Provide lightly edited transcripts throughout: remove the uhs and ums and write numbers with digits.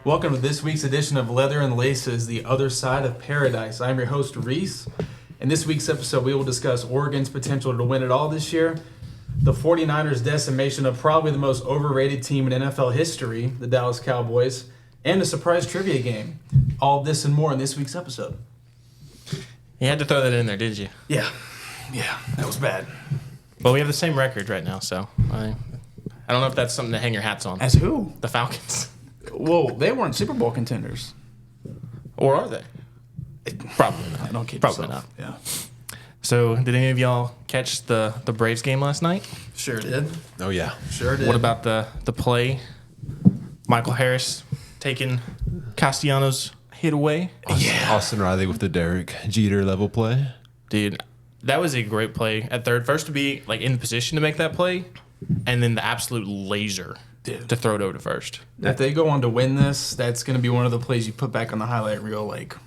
Welcome to this week's edition of Leather and Laces, The Other Side of Paradise. I'm your host, Reese. In this week's episode, we will discuss Oregon's potential to win it all this year, the 49ers' decimation of probably the most overrated team in NFL history, the Dallas Cowboys, and a surprise trivia game. All of this and more in this week's episode. You had to throw that in there, did you? Yeah, that was bad. Well, we have the same record right now, so I don't know if that's something to hang your hats on. As who? The Falcons. Well, they weren't Super Bowl contenders. Or are they? Probably not. I don't kid Probably yourself. not. Yeah. So, did any of y'all catch the Braves game last night? Sure did. Oh, yeah. Sure did. What about the play? Michael Harris taking Castellanos' hit away? Austin Riley with the Derek Jeter level play. Dude, that was a great play at third. First to be like in position to make that play, and then the absolute laser to throw it over to first. If they go on to win this, that's going to be one of the plays you put back on the highlight reel, like,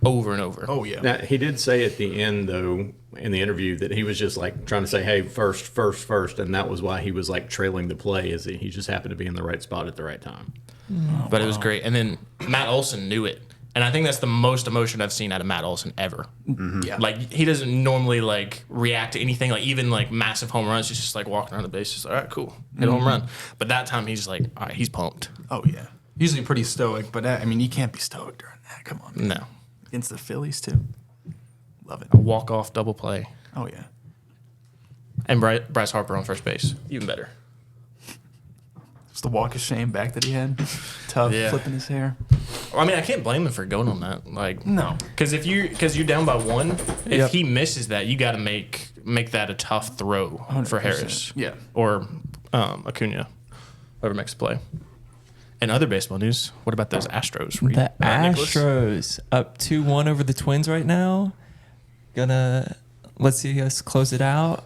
Over and over. oh, yeah. Now, he did say at the end, though, in the interview, that he was just like trying to say, hey, first, and that was why he was like trailing the play, is that he just happened to be in the right spot at the right time. But it was great. And then Matt Olson knew it. And I think that's the most emotion I've seen out of Matt Olson ever. Mm-hmm. Yeah. Like, he doesn't normally, like, react to anything. Like, even, like, massive home runs. He's just, like, walking around the base. Just, all right, cool. Hit a home run. But that time, he's like, all right, he's pumped. Oh, yeah. Usually pretty stoic, but, I mean, you can't be stoic during that. Come on. No. Against the Phillies, too. Love it. A walk-off double play. Oh, yeah. And Bryce Harper on first base. Even better. Just the walk of shame back that he had. Tough, Yeah. flipping his hair. Well, I mean, I can't blame him for going on that. Like, No. Because you're down by one, if he misses that, you got to make that a tough throw for 100%. Harris. Yeah. Or Acuna, whoever makes the play. In other baseball news, what about those Astros? The Nicholas? Astros up 2-1 over the Twins right now. Let's see us close it out.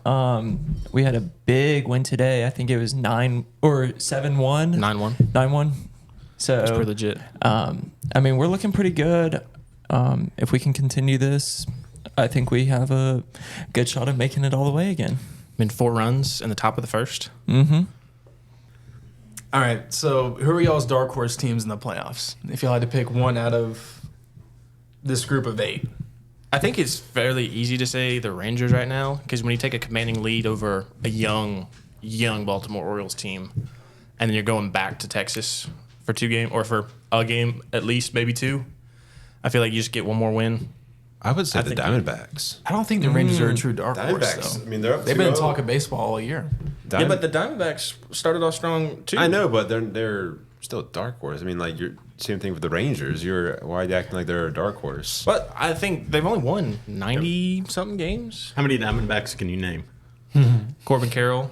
We had a big win today. I think it was 7-1. 9-1. 9-1. So That's pretty legit. I mean, we're looking pretty good. If we can continue this, I think we have a good shot of making it all the way again. I mean, 4 runs in the top of the first. Mm-hmm. All right, so who are y'all's dark horse teams in the playoffs? If y'all had to pick one out of this group of 8. I think it's fairly easy to say the Rangers right now, because when you take a commanding lead over a young Baltimore Orioles team, and then you're going back to Texas for 2 games, or for a game at least, maybe 2, I feel like you just get one more win. I would say the think- Diamondbacks. I don't think the Rangers are a true dark horse, Diamondbacks. though. I mean, they're up They've been 2-0. talking baseball all year. Yeah, but the Diamondbacks started off strong too. I know, but they're still a dark horse. I mean, like, you're same thing with the Rangers. Why are you acting like they're a dark horse? But I think they've only won 90-something games. How many Diamondbacks can you name? Corbin Carroll.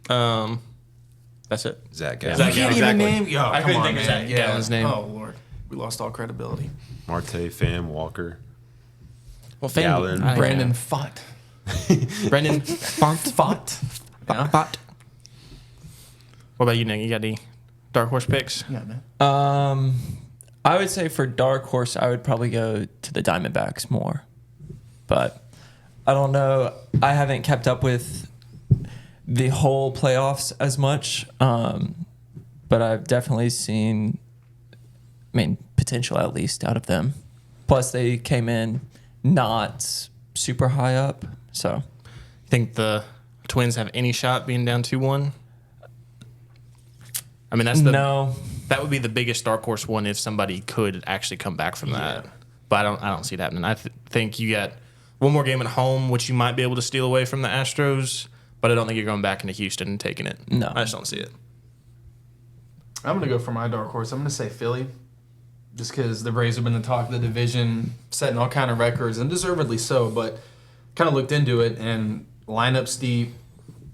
That's it. Zach Gallen, Zach You can't Gallen. even Exactly. name. Yo, I come couldn't on, think of man. Zach Gallen's name. Oh, Lord. We lost all credibility. Marte, Pham, Walker. Well, Gallen. Brandon Fott. Brendan Fott. Yeah. Fott. What about you, Nick? You got any dark horse picks? Yeah, man. I would say for dark horse, I would probably go to the Diamondbacks more. But I don't know. I haven't kept up with the whole playoffs as much. But I've definitely seen, potential at least out of them. Plus, they came in not super high up. So, Think the Twins have any shot being down 2-1? I mean, no. That would be the biggest dark horse one if somebody could actually come back from that. But I don't see it happening. I think you got one more game at home, which you might be able to steal away from the Astros. But I don't think you're going back into Houston and taking it. No. I just don't see it. I'm going to go for my dark horse. I'm going to say Philly. Just because the Braves have been the talk of the division, setting all kind of records, and deservedly so. But kind of looked into it, and lineup's deep,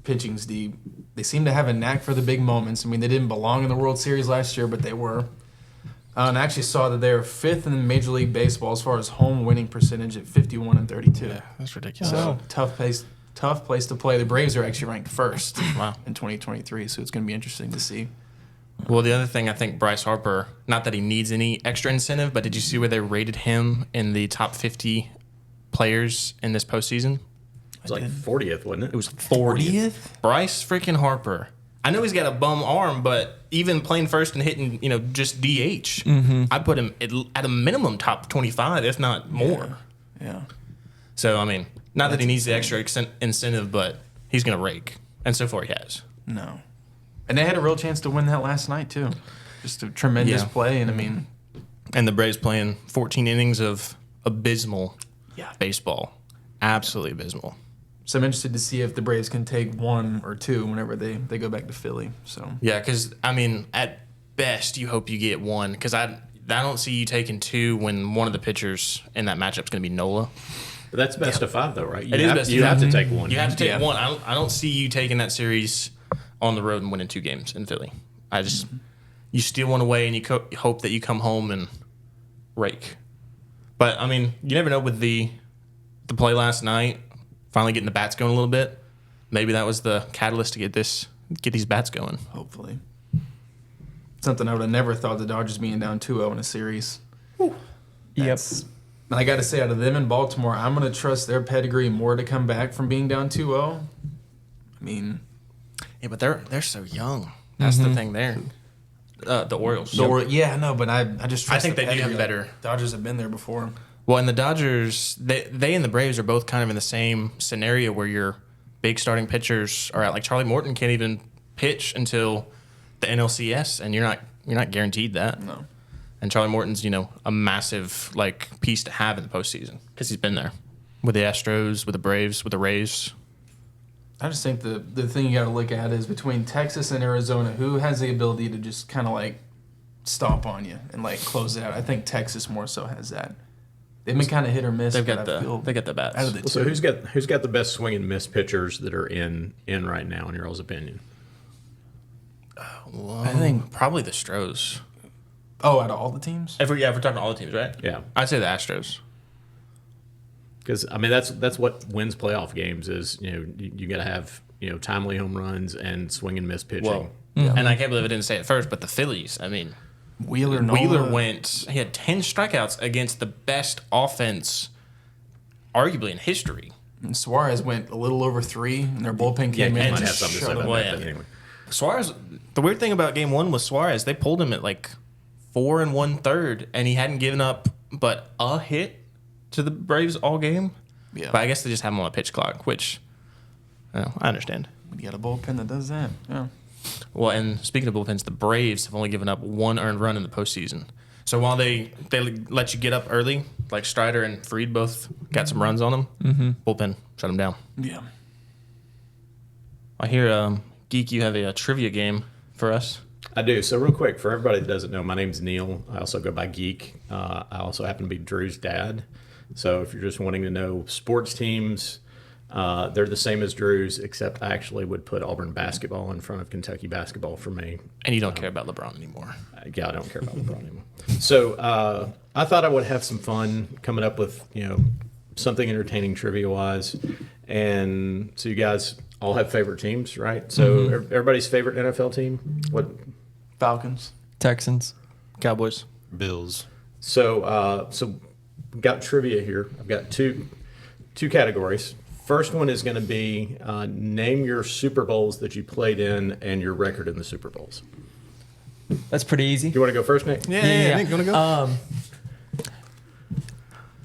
pitching's deep. They seem to have a knack for the big moments. I mean, they didn't belong in the World Series last year, but they were. And I actually saw that they're 5th in Major League Baseball as far as home winning percentage at 51-32. Yeah, that's ridiculous. So tough place to play. The Braves are actually ranked 1st Wow. in 2023, so it's going to be interesting to see. Well, the other thing, I think Bryce Harper, not that he needs any extra incentive, but did you see where they rated him in the top 50 players in this postseason? It was like 40th, wasn't it? It was 40th. Bryce freaking Harper I know he's got a bum arm, but even playing first and hitting, just DH, I put him at a minimum top 25, if not more. Yeah. So, I mean, not that he needs the extra incentive, but he's going to rake. And so far he has. No. And they had a real chance to win that last night, too. Just a tremendous Yeah. play. And, I mean, And the Braves playing 14 innings of abysmal Yeah. baseball. Absolutely abysmal. so I'm interested to see if the Braves can take 1 or 2 whenever they go back to Philly. So, Yeah, because, I mean, at best, you hope you get 1. Because I don't see you taking 2 when one of the pitchers in that matchup is going to be Nola. But that's best of 5, though, right? It is best of You have five. to take one. You have to take Yeah. 1. I don't see you taking that series on the road and winning 2 games in Philly. You steal 1 away and you hope that you come home and rake. But, I mean, you never know with the play last night, finally getting the bats going a little bit. Maybe that was the catalyst to get these bats going. hopefully. Something I would have never thought the Dodgers being down 2-0 in a series. That's- And I got to say, out of them in Baltimore, I'm going to trust their pedigree more to come back from being down 2-0. I mean, Yeah, but they're so young. That's the thing there. The Orioles. yeah, no, but I just trust think the they do have pedigree. better. Dodgers have been there before. Well, and the Dodgers, they and the Braves are both kind of in the same scenario where your big starting pitchers are at. Like Charlie Morton can't even pitch until the NLCS, and you're not guaranteed that. No. And Charlie Morton's a massive piece to have in the postseason because he's been there with the Astros, with the Braves, with the Rays. I just think the thing you got to look at is between Texas and Arizona, who has the ability to just kind of stomp on you and close it out. I think Texas more so has that. They've been kind of hit or miss. They've but got I feel the bats. out of the So two. who's got the best swing and miss pitchers that are in right now, in your all's opinion? I think probably the Stros. Oh, out of all the teams? If we're talking all the teams, right? Yeah. I'd say the Astros. Because I mean that's what wins playoff games is you got to have timely home runs and swing and miss pitching. Well, and I can't believe I didn't say it first, but the Phillies. I mean, Wheeler went. He had 10 strikeouts against the best offense, arguably in history. And Suarez went a little over 3, and their bullpen came in Yankees and might have just something to say shut about them away. that. But anyway, Suarez. The weird thing about Game 1 was Suarez. They pulled him at 4 1/3, and he hadn't given up but a hit to the Braves all game. Yeah. But I guess they just have him on a pitch clock, which I understand. You got a bullpen that does that. Yeah. Well, and speaking of bullpens, the Braves have only given up 1 earned run in the postseason. So while they let you get up early, like Strider and Fried both got some runs on them, bullpen shut them down. Yeah. I hear, Geek, you have a trivia game for us. I do. So real quick, for everybody that doesn't know, my name's Neil. I also go by Geek. I also happen to be Drew's dad. So if you're just wanting to know sports teams, they're the same as Drew's, except I actually would put Auburn basketball in front of Kentucky basketball for me. And you don't care about LeBron anymore. Yeah, I don't care about LeBron anymore. So I thought I would have some fun coming up with something entertaining trivia wise, and so you guys all have favorite teams, right? So everybody's favorite NFL team. What? Falcons. Texans. Cowboys. Bills. So we've got trivia here. I've got two categories. First one is going to be name your Super Bowls that you played in and your record in the Super Bowls. That's pretty easy. You want to go first, Nick? Yeah. Nick, gonna go?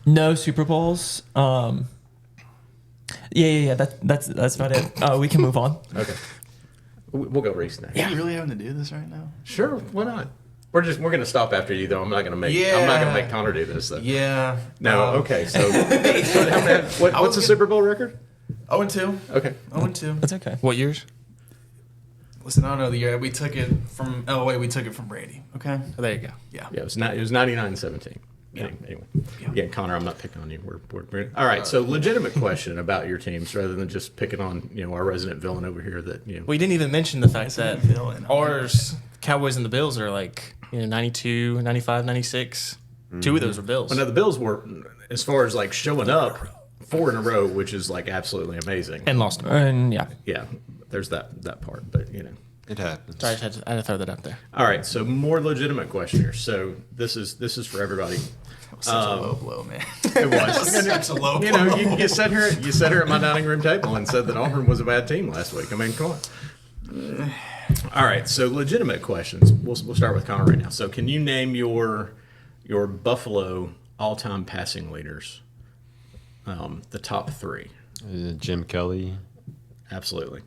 No Super Bowls. Yeah. That's about it. We can move on. Okay. We'll go Reese next. Yeah. You really having to do this right now? Sure. Why not? We're gonna stop after you though. I'm not gonna make Connor do this though. Yeah. No. Okay. So, what's the Super Bowl record? 0-2. Okay. 0-2. That's okay. What years? Listen, I don't know the year. We took it from Elway. We took it from Brady. Okay. Oh, there you go. Yeah. Yeah. It was 99-17. Yeah. Anyway. Yeah. Yeah, Connor, I'm not picking on you. We're all right. So legitimate question about your teams rather than just picking on our resident villain over here that We didn't even mention the fact that villain. ours, Cowboys and the Bills are 92, 95, 96. 2 of those were Bills. Well, now the Bills were, as far as showing up, 4 in a row, which is absolutely amazing. And lost them. And yeah. Yeah, there's that part, but It happens. Sorry, I had to throw that out there. All right, so more legitimate question here. So this is for everybody. Such a low blow, man. It was. Such a low blow. You sat here at my dining room table and said that Auburn was a bad team last week. I mean, come on. All right, so legitimate questions. We'll start with Connor right now. So, can you name your Buffalo all-time passing leaders? The top 3. Jim Kelly. Absolutely.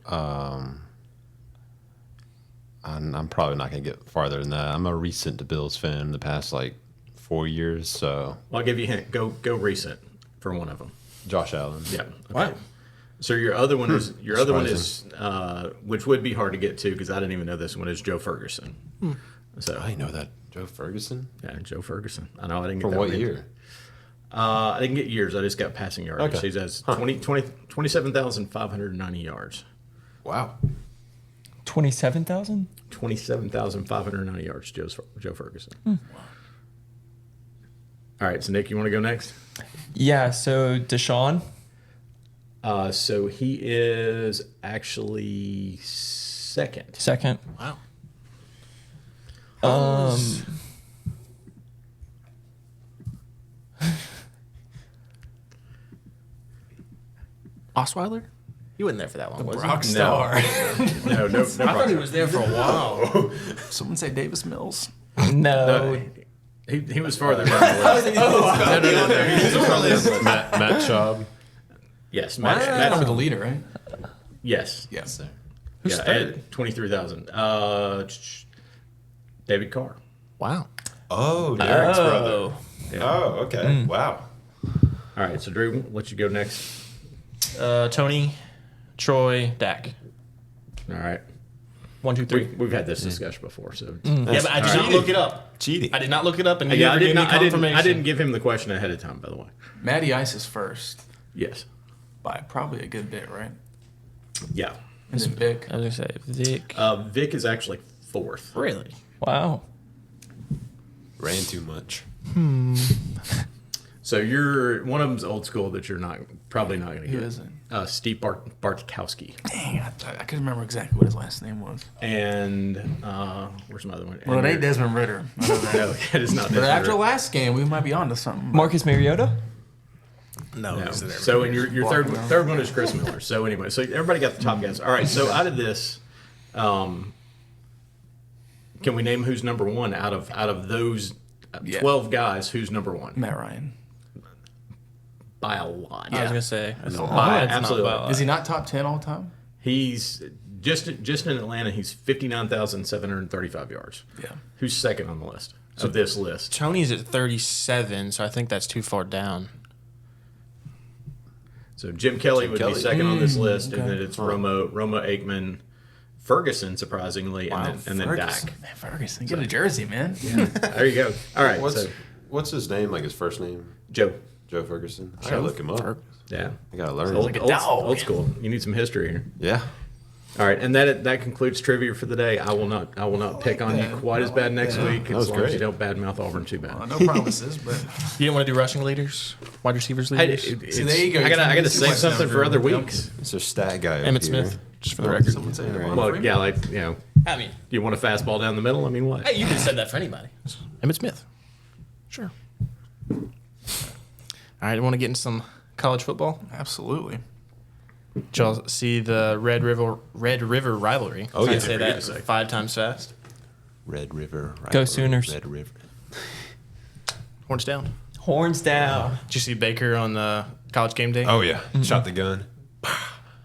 I'm probably not going to get farther than that. I'm a recent Bills fan the past 4 years, so Well, I'll give you a hint. Go recent for one of them. Josh Allen. Yeah. Okay. Wow. So your other one is Surprising. which would be hard to get to because I didn't even know this one is Joe Ferguson. So I didn't know that. Joe Ferguson? yeah, Joe Ferguson. I know I didn't get From that what one either. year? I didn't get years. I just got passing yards. Okay. He has 27,590 yards. Wow. 27,000? 27,590 yards, Joe Ferguson. All right, so Nick, you want to go next? Yeah, so Deshaun. So he is actually second. Second. Wow. Osweiler? You wasn't there for that one, was Rock you? star. No. I thought he was there for a while. Someone say Davis Mills. No. He was farther down the list. No. He was farther down the list. Matt Schaub. Yes, That's Matt. probably the leader, right? Yes. Yes. Who's Yeah, third? 23,000. David Carr. Wow. Oh, Derek's brother. Oh. Oh, okay. Wow. All right, so Drew, we'll let you go next. Tony, Troy, Dak. All right. 1, 2, 3. We've had this discussion before, so. Yeah, but I did not look it up. Cheating. I did not look it up, and Yeah, you I never did gave me not. I confirmation. didn't give him the question ahead of time, by the way. Matty Ice is first Yes. by probably a good bit, right? Yeah. And then Vic. I was going to say Vic. Vic is actually fourth. Really? Wow. Ran too much. So you're one of them's old school that you're probably not going to Who get. is it? Steve Bartkowski. Dang, I couldn't remember exactly what his last name was. And where's my other one? Well, it ain't Desmond Ritter. I know that. No, it is not. But Desmond after Ritter. last game, we might be on to something. Marcus Mariota? No. No. So and your third one is Chris Miller. So anyway, so everybody got the top guys. All right. So out of this, can we name who's number one out of those 12 guys? Who's number one? Matt Ryan. By a lot. I was going to say. By That's not absolutely. by a lot. Is he not top 10 all time? He's just in Atlanta. He's 59,735 yards. Yeah. Who's second on the list of this list? Tony's at 37, so I think that's too far down. So Jim Kelly would Kelly. be second on this list, and okay. then it's Romo Aikman, Ferguson, surprisingly, and then Ferguson. Dak. Man, Ferguson. Get a jersey, man. There you go. All right. So What's his name? Like his first name? Joe. Joe Ferguson. I gotta look him up. Yeah. I gotta learn. Old, a dog. old school. You need some history here. Yeah. All right, and that concludes trivia for the day. I will not pick on you quite as bad next week was as long as you great. don't badmouth Auburn too bad. No promises, but You didn't want to do rushing leaders? Wide receivers Hey, leaders? it's- See, there you go. I gotta You're save trying to something do for other something. weeks. It's a stat guy. Emmett up here. Smith, just for the record. someone say All right. Devon Well, Freeman? yeah, like do I mean, you want a fastball down the middle? I mean, what? hey, you could have said that for anybody. Emmett Smith. Sure. All right, I want to get into some college football. Absolutely. Did y'all see the Red River rivalry? Oh, Can I yeah. say that 5 times fast. Red River. Go rivalry. Sooners. Red River. Horns down. Horns down. Did you see Baker on the college game day? Oh yeah. Shot the gun.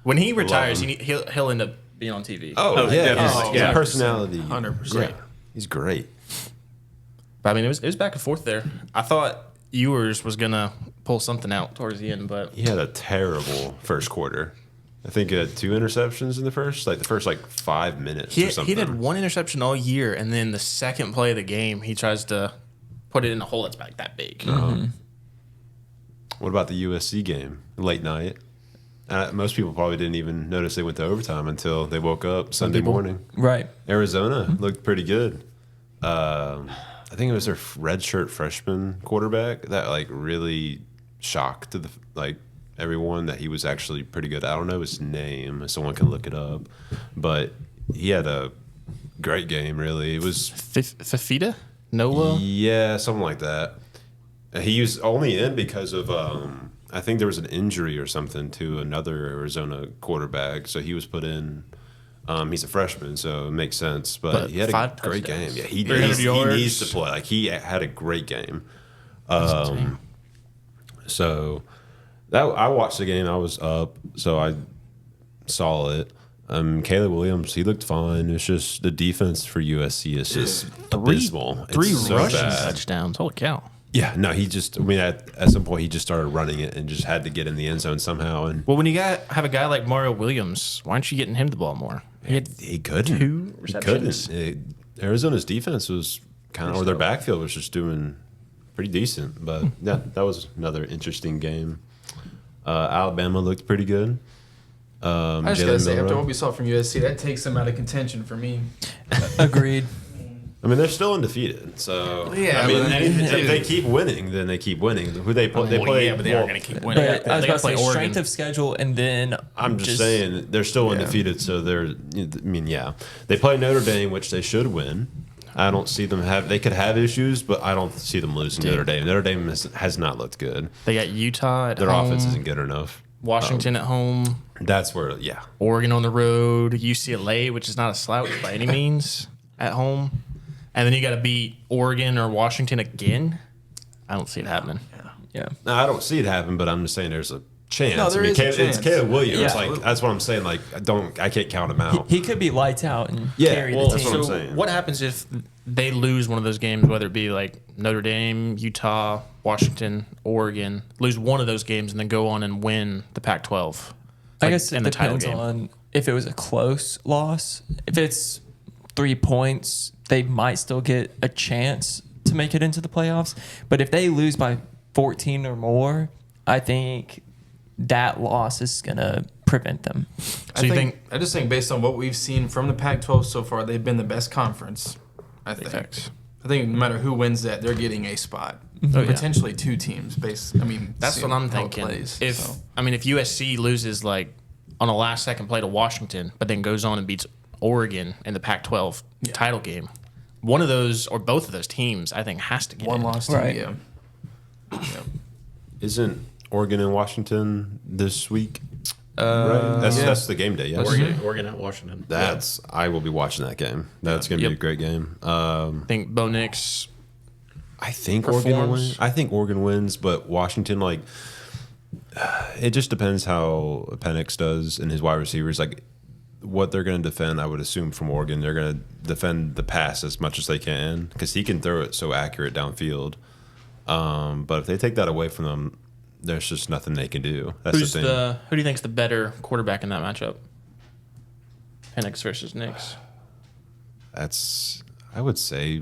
When he retires, him. he'll end up being on TV. Oh, yeah. definitely. He's Yeah. a personality. 100%. Yeah. He's great. But I mean, it was back and forth there. I thought Ewers was gonna pull something out towards the end, but He had a terrible first quarter. I think he had 2 interceptions in the first 5 minutes he or something. had 1 interception all year, and then the second play of the game, he tries to put it in a hole that's like that big. What about the USC game? Late night. Most people probably didn't even notice they went to overtime until they woke up Sunday morning. Right. Arizona looked pretty good. I think it was their redshirt freshman quarterback that really shocked everyone that he was actually pretty good. I don't know his name. Someone can look it up, but he had a great game. Really, it was Fafita? Noah? yeah, something like that. He was only in because of I think there was an injury or something to another Arizona quarterback, so he was put in He's a freshman, so it makes sense. But he had a 5 great game. touchdowns. Yeah, he 300 needs, he yards. needs to play. Like he had a great game. insane. So that I watched the game. I was up, so I saw it. Caleb Williams, he looked fine. It's just the defense for USC is just abysmal. It's 3 so rushing bad. touchdowns. Holy cow. Yeah, no, he just. I mean, at some point, he just started running it and just had to get in the end zone somehow. And Well, when you have a guy like Mario Williams, why aren't you getting him the ball more? He had he couldn't. 2 He receptions. couldn't. Arizona's defense was kind of, or their backfield was just doing pretty decent. But yeah, that was another interesting game. Alabama looked pretty good. I just Jalen gotta say, after Milroe. what we saw from USC, that takes them out of contention for me. Agreed. I mean, they're still undefeated. So Yeah, I mean, but if they keep winning, then they keep winning. Who they play? They play. yeah, but they are well, going to keep winning. But I was They about to gotta say strength of schedule, and then I'm just saying they're still undefeated. So they're. I mean, yeah, they play Notre Dame, which they should win. I don't see them have. They could have issues, but I don't see them losing to Notre Dame. Notre Dame has not looked good. They got Utah at Their home, offense isn't good enough. Washington at home, That's where, yeah. Oregon on the road, UCLA, which is not a slouch by any means, at home. And then you got to beat Oregon or Washington again. I don't see it happening. yeah. No, I don't see it happen, but I'm just saying there's a chance. No, there I mean, is a It's chance. Caleb Williams. Yeah. Like that's what I'm saying. Like I can't count him out. He could be lights out and Yeah, carry well, the that's team. what I'm So saying. what happens if they lose one of those games, whether it be like Notre Dame, Utah, Washington, Oregon, lose one of those games and then go on and win the Pac-12? I Like, guess it in the title depends game. on if it was a close loss. If it's 3 points, they might still get a chance to make it into the playoffs. But if they lose by 14 or more, I think that loss is going to prevent them. So you think I just think based on what we've seen from the Pac-12 so far, they've been the best conference. I think. Facts. I think no matter who wins that, they're getting a spot. Oh, yeah. Potentially 2 teams. I mean, That's seeing what I'm how it thinking. plays, If so. if USC loses like on a last second play to Washington, but then goes on and beats Oregon in the Pac-12 title game, one of those or both of those teams, I think, has to get One in. loss team, Right. yeah. Isn't Oregon and Washington this week? Right? That's the game day. Yeah. Oregon at Washington. I will be watching that game. That's going to be a Yep. great game. I think Bo Nix. I think Oregon will win. Performs. I think Oregon wins, but Washington, like, it just depends how Penix does and his wide receivers. Like, what they're going to defend, I would assume from Oregon, they're going to defend the pass as much as they can because he can throw it so accurate downfield. But if they take that away from them, there's just nothing they can do. That's Who's the thing. who do you think's the better quarterback in that matchup? Penix versus Nix. I would say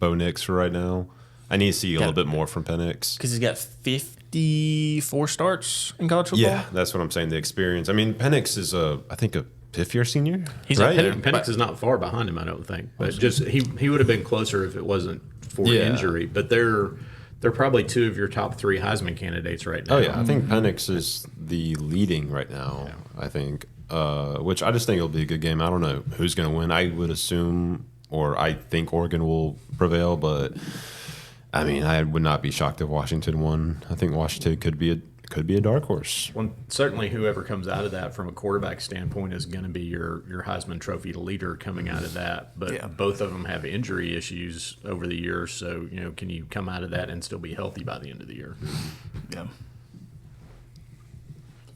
Bo Nix for right now. I need to see a little bit more from Penix. Because he's got 54 starts in college football. Yeah, that's what I'm saying. The experience. I mean, Penix is I think a fifth-year senior. He's right. a Penix is not far behind him, I don't think. But just he would have been closer if it wasn't for Yeah. injury. But they're probably 2 of your top 3 Heisman candidates right now. Oh yeah, I think Penix is the leading right now. I think, which I just think it'll be a good game. I don't know who's going to win. I would assume, or I think Oregon will prevail, but I mean, I would not be shocked if Washington won. I think Washington could be a dark horse. Well, certainly whoever comes out of that from a quarterback standpoint is going to be your Heisman Trophy leader coming out of that. But Yeah. both of them have injury issues over the years. So, can you come out of that and still be healthy by the end of the year? Yeah.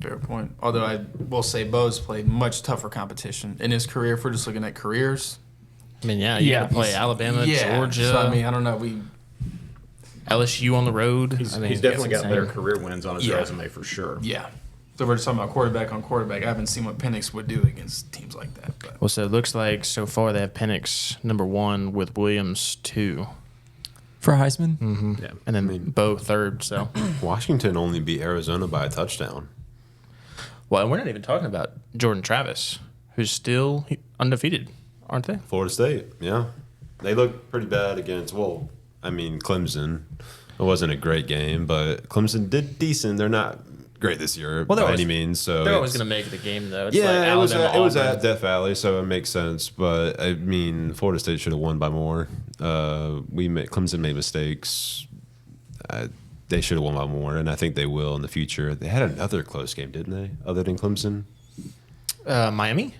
Fair point. Although I will say Bo's played much tougher competition in his career. If we're just looking at careers, I mean, you got to play Alabama, Georgia, So I mean, I don't know. LSU on the road. He's I mean, definitely got that's better insane. career wins on his Yeah. resume for sure. Yeah. So we're just talking about quarterback on quarterback. I haven't seen what Penix would do against teams like that. But Well, so it looks like so far they have Penix number 1 with Williams 2, For Heisman? Yeah. and then Bo 3rd. So, Washington only beat Arizona by a touchdown. well, and we're not even talking about Jordan Travis, who's still undefeated, aren't they? Florida State, yeah, they look pretty bad against. Well, I mean, Clemson. It wasn't a great game, but Clemson did decent. They're not great this year by always- any means. So They're always it's- going to make the game, though. It's Yeah, like it was Alabama, at Auburn. Death Valley, so it makes sense. But I mean, Florida State should have won by more. Clemson made mistakes. They should have won by more, and I think they will in the future. They had another close game, didn't they? Other than Clemson, Miami?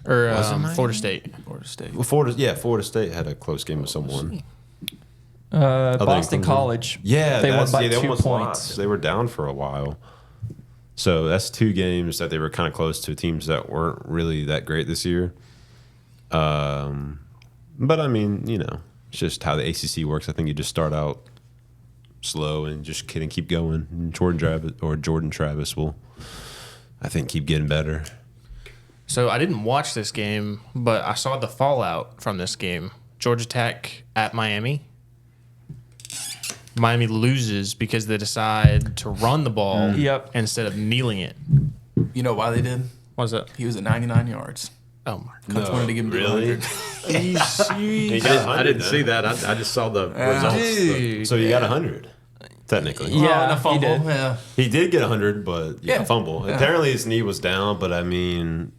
Or Was it Miami? Florida State. Florida State. Well, Florida State had a close game with someone. Boston Clemson. College. Yeah, they won by they 2 almost points. lost. They were down for a while. So that's 2 games that they were kind of close to teams that weren't really that great this year. But I mean, it's just how the ACC works. I think you just start out slow and just keep going. And Jordan Travis will, I think, keep getting better. So I didn't watch this game, but I saw the fallout from this game. Georgia Tech at Miami. Miami loses because they decide to run the ball Yep. instead of kneeling it. You know why they did? What was that? He was at 99 yards. Oh my Coach wanted to give him really? 200. I didn't see that. I just saw the results. Dude. So you got 100, technically. Yeah, and a he fumble. did. Yeah. He did get 100, but Yeah. a fumble. Yeah. Apparently his knee was down, but I mean,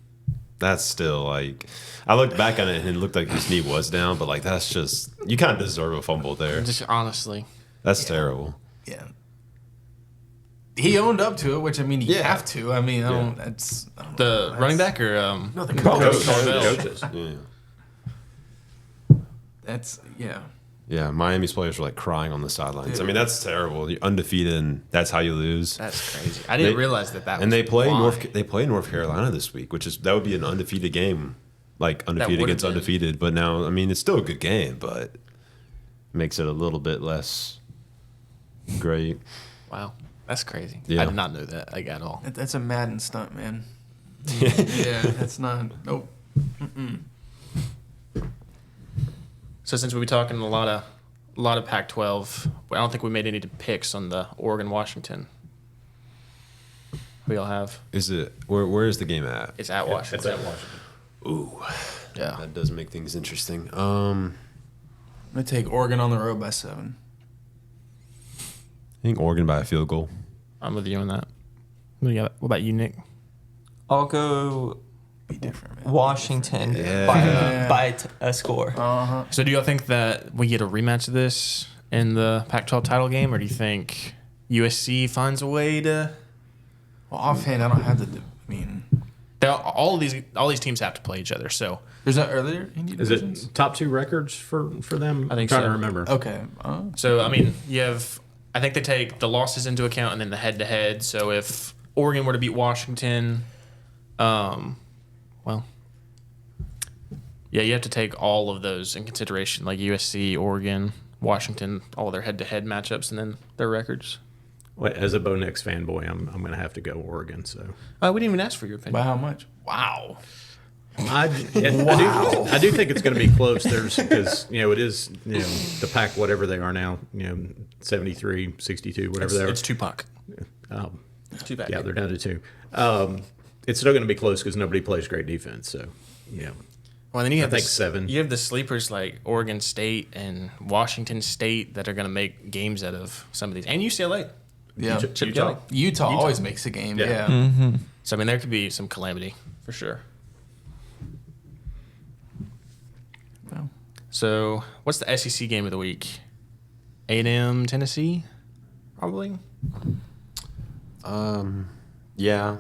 that's still like, I looked back on it and it looked like his knee was down, but like that's just, you kind of deserve a fumble there. Just honestly. That's terrible. Yeah. He owned up to it, which I mean, you Yeah. have to. I mean, I don't. The running back or No, the Coach. Coaches. Yeah. That's yeah. Yeah, Miami's players were like crying on the sidelines. I mean, that's terrible. You're undefeated and that's how you lose. That's crazy. I didn't realize that was And they play why. They play North Carolina this week, that would be an undefeated game, like undefeated would've against been. undefeated. But now, I mean, it's still a good game, but makes it a little bit less great. Wow. That's crazy. Yeah. I did not know that like at all. That's a Madden stunt, man. Yeah, that's not. Nope. So since we'll be talking a lot of Pac-12, I don't think we made any picks on the Oregon-Washington. We all have. Is it where is the game at? It's at Washington. It's at Washington. Ooh, Yeah. that does make things interesting. I'm gonna take Oregon on the road by 7. I think Oregon by a field goal. I'm with you on that. What about you, Nick? I'll go Be different, man. Washington Yeah. by a score. So do y'all think that we get a rematch of this in the Pac-12 title game, or do you think USC finds a way to? Well, offhand, I don't have the. I mean, All these teams have to play each other. So there's not earlier Indian Is divisions? it top 2 records for them? I think I'm trying so. to remember. Okay. I mean, you have. I think they take the losses into account and then the head-to-head. So if Oregon were to beat Washington, well, yeah, you have to take all of those in consideration, like USC, Oregon, Washington, all their head-to-head matchups, and then their records. Well, as a Bo Nix fanboy, I'm going to have to go Oregon. So We didn't even ask for your By opinion. how much? Wow. I do think it's going to be close. There's because it is the Pac whatever they are now 73, 62, whatever they are. It's Tupac. Um, Too bad. yeah, they're down to 2. It's still going to be close because nobody plays great defense. So Well, then you have think the 7. You have the sleepers like Oregon State and Washington State that are going to make games out of some of these, and UCLA. Yeah. Chip Kelly. Utah always makes a game. Yeah. Yeah. So I mean, there could be some calamity for sure. Well, So what's the SEC game of the week? A&M Tennessee, probably. Yeah,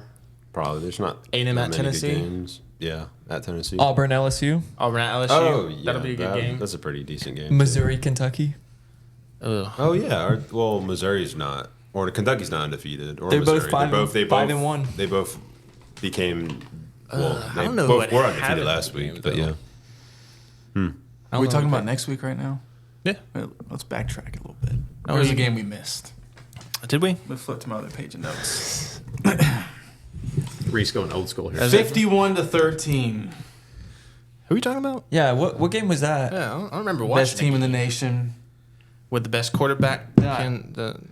probably. There's not A&M that at many good Tennessee? games. Yeah, at Tennessee. Auburn, LSU, Auburn at LSU. Oh, yeah, That'll be a good game. That's a pretty decent game. too. Missouri, Kentucky. Ugh. Oh yeah. Well, Missouri's not, or Kentucky's not undefeated. Or They're both Missouri. five- They 5-1. They both became. Well, I they don't know who both I'd were have undefeated in last that week, game, but though. yeah. I are don't we know talking who- about next week right now? Yeah. Well, let's backtrack a little bit. Oh, There's you- a game we missed. Did we? Let's flip to my other page of notes. Reese going old school here. 51-13. Who are we talking about? Yeah, what game was that? Yeah, I don't remember watching. Best team in the nation. with the best quarterback. Yeah.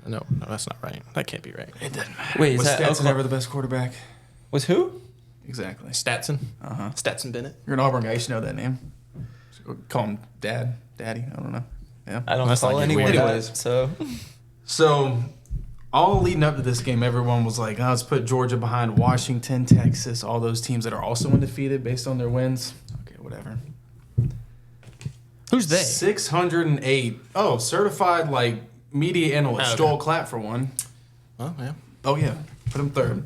No, that's not right. That can't be right. It doesn't matter. Wait, is Was that Stetson Oklahoma- ever the best quarterback? Was who? Exactly. Stetson. Uh-huh. Stetson Bennett. You're an Auburn guy. You should know that name. Call him Dad, Daddy. I don't know. Yeah. I don't That's follow not anyone. weird. Anyways. So So, all leading up to this game, everyone was like, let's put Georgia behind Washington, Texas, all those teams that are also undefeated based on their wins. Okay, whatever. Who's they? 608. Oh, certified, like, media analyst. Oh, okay. Joel Clapp, for one. Oh yeah. Oh, yeah. Put him third.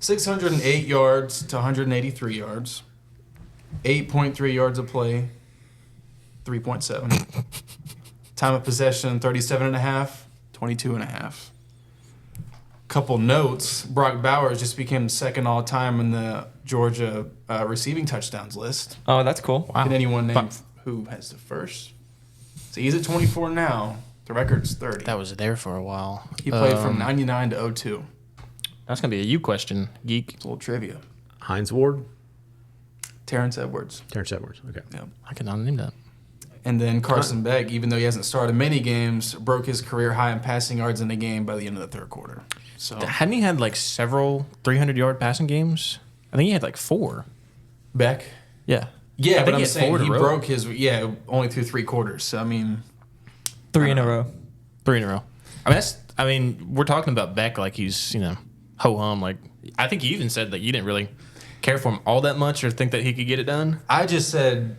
608 yards to 183 yards. 8.3 yards of play, 3.7. Time of possession, 37.5, 22.5. Couple notes. Brock Bowers just became second all time in the Georgia receiving touchdowns list. Oh, that's cool. Wow. Can anyone name who has the first? So he's at 24 now. The record's 30. That was there for a while. He played from 99 to 02. That's going to be a you question, geek. It's a little trivia. Hines Ward, Terrence Edwards. Terrence Edwards. Okay. Yeah. I could not name that. And then Carson Beck, even though he hasn't started many games, broke his career high in passing yards in the game by the end of the third quarter. So Hadn't he had like several 300-yard passing games? I think he had like 4. Beck. Yeah. Yeah, I but think I'm he had saying 4 in he a row. broke his only through 3 quarters. So I mean, 3 in a row. 3 in a row. I mean, we're talking about Beck like he's, ho hum. Like, I think you even said that you didn't really care for him all that much or think that he could get it done. I just said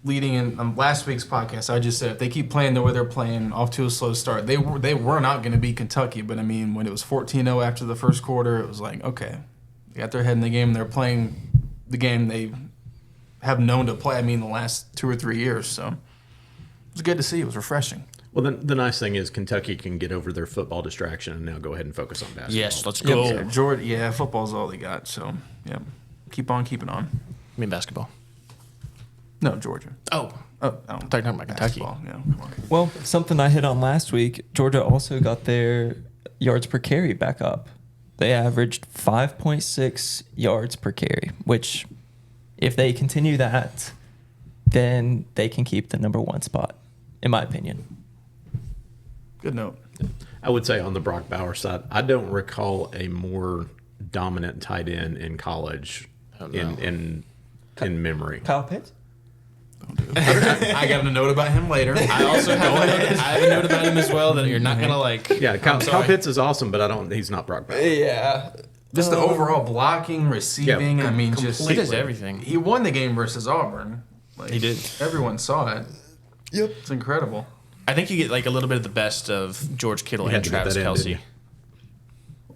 leading in last week's podcast, I just said if they keep playing the way they're playing off to a slow start, they were not going to beat Kentucky. But I mean, when it was 14-0 after the first quarter, it was like, okay, they got their head in the game. They're playing the game they have known to play. I mean, the last 2 or 3 years. So it was good to see. It was refreshing. Well, then the nice thing is Kentucky can get over their football distraction and now go ahead and focus on basketball. Yes, let's go. Yeah, Jordan. Yeah, football's all they got. So yeah, keep on keeping on. I mean, basketball. No, Georgia. Oh, Oh, thought you were talking about Kentucky. basketball. Yeah, come on. Well, something I hit on last week, Georgia also got their yards per carry back up. They averaged 5.6 yards per carry, which if they continue that, then they can keep the number 1 spot, in my opinion. Good note. I would say on the Brock Bowers side, I don't recall a more dominant tight end in college in memory. Kyle Pitts? I got a note about him later. I also have a note about him as well that you're not going to like. Yeah, Kyle sorry. Pitts is awesome, but he's not Brock Bowers. Yeah. Just the overall blocking, receiving. Yeah, I mean, just He does everything. He won the game versus Auburn. Like, He did. Everyone saw it. Yep. It's incredible. I think you get like a little bit of the best of George Kittle You and had to get Travis that in, Kelsey. didn't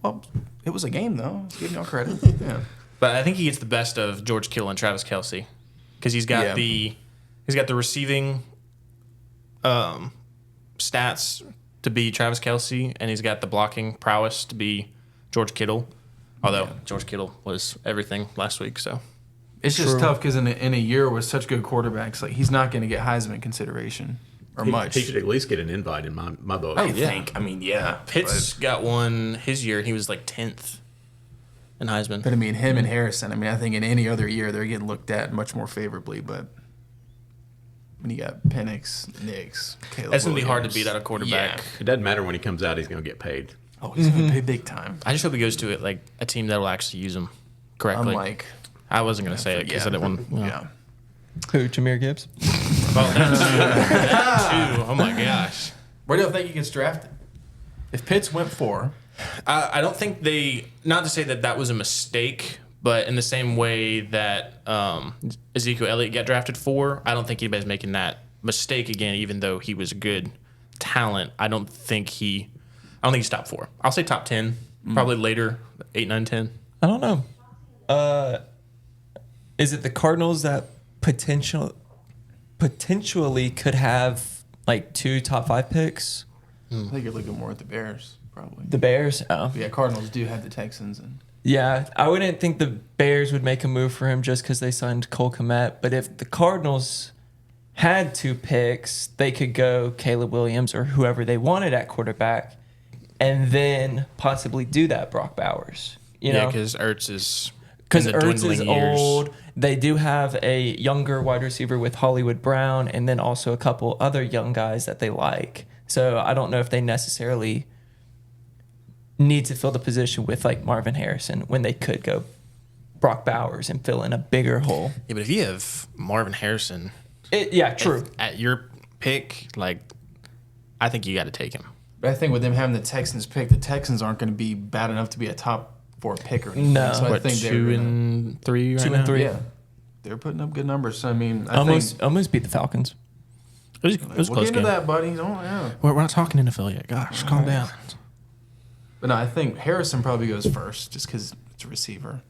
Well, it was a game though. Let's give y'all credit. Yeah. But I think he gets the best of George Kittle and Travis Kelsey because he's got the receiving stats to be Travis Kelsey, and he's got the blocking prowess to be George Kittle. Although George Kittle was everything last week, so It's just tough because in a year with such good quarterbacks, like he's not going to get Heisman consideration or much. He should at least get an invite in my book. I think. I mean, yeah. Pitts got one his year, and he was like 10th in Heisman. But I mean, him and Harrison. I mean, I think in any other year they're getting looked at much more favorably. But when you got Penix, Nix, Caleb, That's gonna be hard to Williams, beat out a quarterback. Yeah. It doesn't matter when he comes out; he's going to get paid. Oh, he's gonna pay big time. I just hope he goes to it like a team that will actually use him correctly. Unlike, I wasn't gonna say it because I didn't want. yeah. Who, Jahmyr Gibbs? Oh, that too. Oh my gosh. Where do you think he gets drafted? If Pitts went 4, I don't think they. Not to say that that was a mistake, but in the same way that Ezekiel Elliott got drafted 4, I don't think anybody's making that mistake again. Even though he was a good talent, I don't think he's top 4. I'll say top 10, probably later, 8, 9, 10. I don't know. Is it the Cardinals that potentially could have like 2 top 5 picks? I think you're looking more at the Bears, probably. The Bears? Oh. Yeah, Cardinals do have the Texans, and Yeah, I wouldn't think the Bears would make a move for him just because they signed Cole Kmet. But if the Cardinals had 2 picks, they could go Caleb Williams or whoever they wanted at quarterback and then possibly do that Brock Bowers. You know? because Ertz is Because in the Ertz is dwindling years. old. They do have a younger wide receiver with Hollywood Brown and then also a couple other young guys that they like. So I don't know if they necessarily need to fill the position with like Marvin Harrison when they could go Brock Bowers and fill in a bigger hole. Yeah, but if you have Marvin Harrison True. at your pick, like I think you got to take him. but I think with them having the Texans pick, the Texans aren't going to be bad enough to be a top 4 pick or anything. No. So I What, think 2 and 3 right 2 now? and 3. Yeah, they're putting up good numbers. So I mean, I Almost beat the Falcons. It was a think close we'll get into game. that, buddy. Oh yeah. We're not talking NFL yet. Gosh, calm down. But no, I think Harrison probably goes first just because it's a receiver.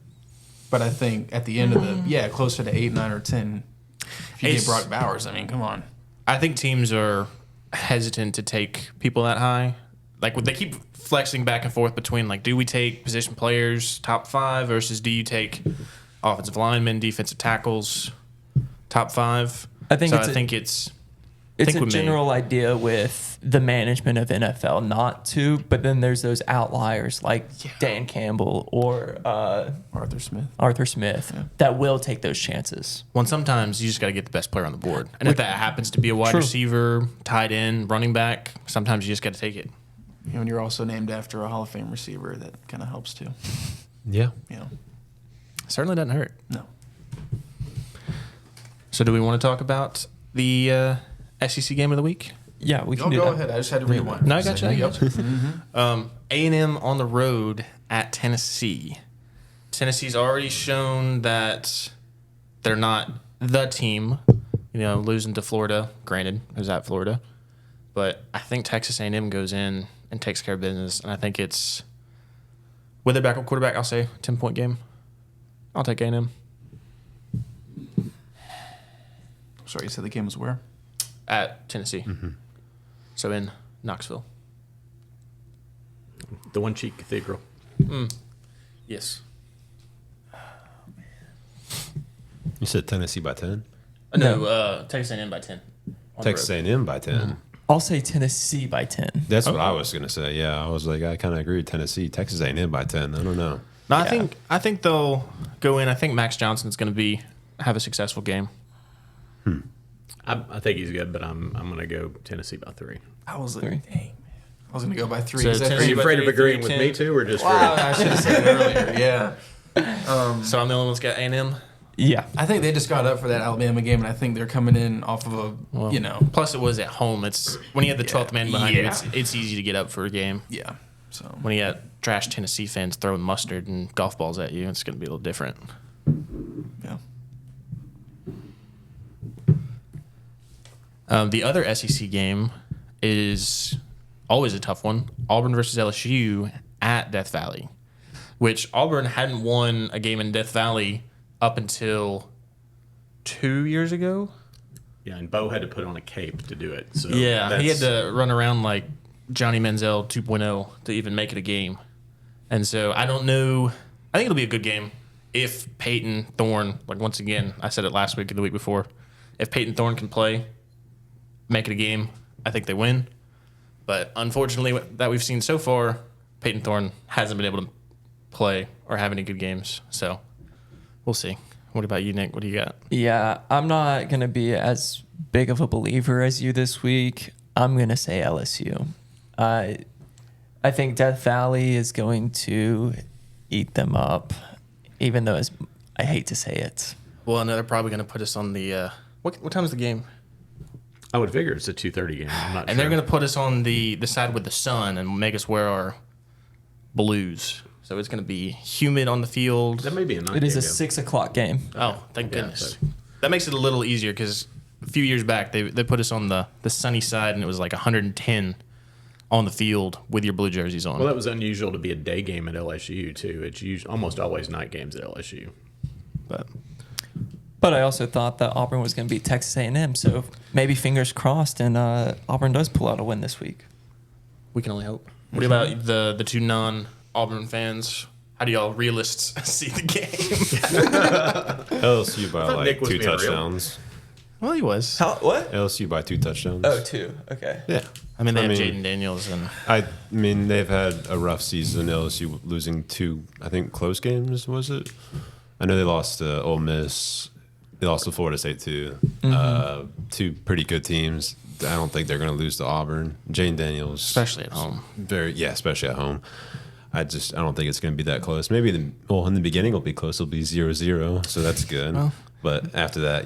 But I think at the end of closer to 8, 9, or 10, if you get Brock Bowers, I mean, come on. I think teams are hesitant to take people that high. Like, they keep flexing back and forth between, like, do we take position players top 5 versus do you take offensive linemen, defensive tackles top 5? I think it's a general idea with the management of NFL not to, but then there's those outliers like Dan Campbell or Arthur Smith that will take those chances. Well, sometimes you just got to get the best player on the board. And if that happens to be a wide receiver, tight end, running back, sometimes you just got to take it. You know, and you're also named after a Hall of Fame receiver. That kind of helps too. Yeah. You know, certainly doesn't hurt. No. So do we want to talk about the SEC game of the week? Yeah, we can do go that. ahead. I just had to rewind. No, I got you. Yep. A&M on the road at Tennessee. Tennessee's already shown that they're not the team, losing to Florida. Granted, it was at Florida. But I think Texas A&M goes in and takes care of business. And I think it's, with their backup quarterback, I'll say 10-point game. I'll take A&M. Sorry, you said the game was where? At Tennessee. Mm-hmm. So in Knoxville. The One Cheek Cathedral. Yes. You said Tennessee by 10? No, Texas A&M by 10. Texas A&M by 10. Mm-hmm. I'll say Tennessee by 10. That's what I was going to say. Yeah, I was like, I kind of agree with Tennessee. Texas A&M by 10. I don't know. No, I think they'll go in. I think Max Johnson's going to have a successful game. I think he's good, but I'm going to go Tennessee by 3. I was like, dang, man. I was going to go by 3. So Is that Are you by afraid of 3, agreeing 3, with 10? me too, or just Wow, I should have said it earlier. Yeah. So I'm the only one that's got A&M. Yeah. I think they just got up for that Alabama game, and I think they're coming in off of Plus, it was at home. It's when you have the 12th man behind you. It's easy to get up for a game. Yeah. So when you got trash Tennessee fans throwing mustard and golf balls at you, it's going to be a little different. yeah. The other SEC game is always a tough one. Auburn versus LSU at Death Valley, which Auburn hadn't won a game in Death Valley up until 2 years ago. Yeah, and Bo had to put on a cape to do it. So He had to run around like Johnny Manziel 2.0 to even make it a game. And so I don't know. I think it'll be a good game if Peyton Thorne, like once again, I said it last week and the week before, if Peyton Thorne can play, make it a game, I think they win. But unfortunately, that we've seen so far, Peyton Thorne hasn't been able to play or have any good games. So we'll see. What about you, Nick? What do you got? Yeah, I'm not going to be as big of a believer as you this week. I'm going to say LSU. I think Death Valley is going to eat them up, even though I hate to say it. Well, and they're probably going to put us on the what time is the game? I would figure it's a 2:30 game. I'm not And they're going to put us on the side with the sun and make us wear our blues. So it's going to be humid on the field. That may be a night It is a game. 6 o'clock game. Oh, thank goodness. so- That makes it a little easier because a few years back they put us on the sunny side and it was like 110 on the field with your blue jerseys on. Well, that was unusual to be a day game at LSU too. It's almost always night games at LSU. But I also thought that Auburn was going to beat Texas A&M, so maybe fingers crossed and Auburn does pull out a win this week. We can only hope. What about the two non-Auburn fans? How do y'all realists see the game? LSU by thought Nick like was 2 being real. touchdowns. Well, he was. What? LSU by 2 touchdowns. Oh, 2. Okay. Yeah. I mean, they have Jaden Daniels and I mean, they've had a rough season. LSU losing 2, I think, close games, was it? I know they lost to Ole Miss. They lost to Florida State, too. 2 pretty good teams. I don't think they're going to lose to Auburn. Jaden Daniels. especially at home. Especially at home. I don't think it's going to be that close. Maybe in the beginning it'll be close. It'll be 0-0, so that's good. Well. But after that,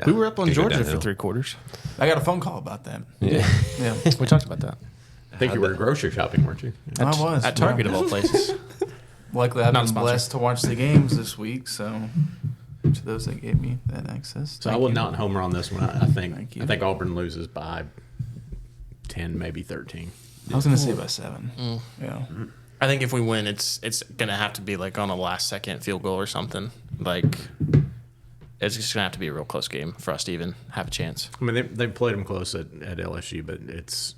We were up on could go Georgia for downhill. 3 quarters. I got a phone call about that. Yeah. Yeah. We talked about that. I think you were grocery shopping, weren't you? I was. At Target, of all places. Luckily, I've Not been sponsored. blessed to watch the games this week, so to those that gave me that access. So I thank will you. not homer on this one. I think Thank you. I think Auburn loses by 10, maybe 13. I was going to say by 7. Yeah. I think if we win, it's gonna have to be like on a last second field goal or something. Like it's just gonna have to be a real close game for us to even have a chance. I mean, they played them close at LSU, but it's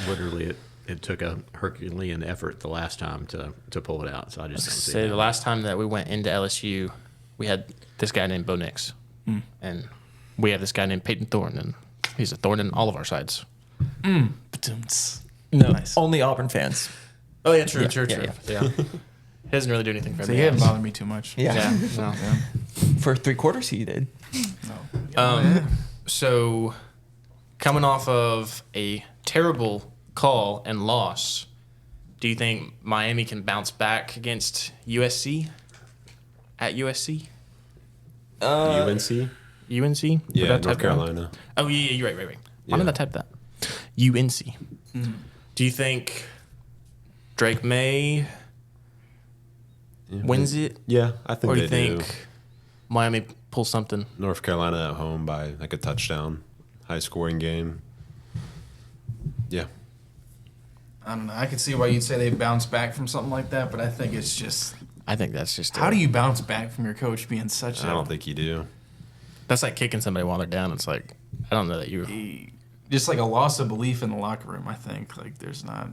literally it took a Herculean effort the last time to pull it out. So I just don't see Say that. the last time that we went into LSU, we had this guy named Bo Nix, and we have this guy named Peyton Thorne, and he's a thorn in all of our sides. Ba-dum-ts. No, Nice. only Auburn fans. Oh yeah, true. Yeah. He doesn't really do anything for So me. he didn't bother me too much. Yeah. No. For 3/4, he did. No. So, coming off of a terrible call and loss, do you think Miami can bounce back against USC at USC? UNC. UNC? Yeah, Did I type North that wrong? Carolina. Oh, yeah, you're right. Why Yeah. did I type that? UNC. Do you think Drake May wins it? Yeah, I think Or do they you do. think Miami pulls something? North Carolina at home by like a touchdown, high scoring game. Yeah, I don't know. I could see why you'd say they bounce back from something like that, but I think it's just I think that's just how do you bounce back from your coach being such I don't think you do. That's like kicking somebody while they're down. It's like, I don't know that you... just like a loss of belief in the locker room. I think like there's not.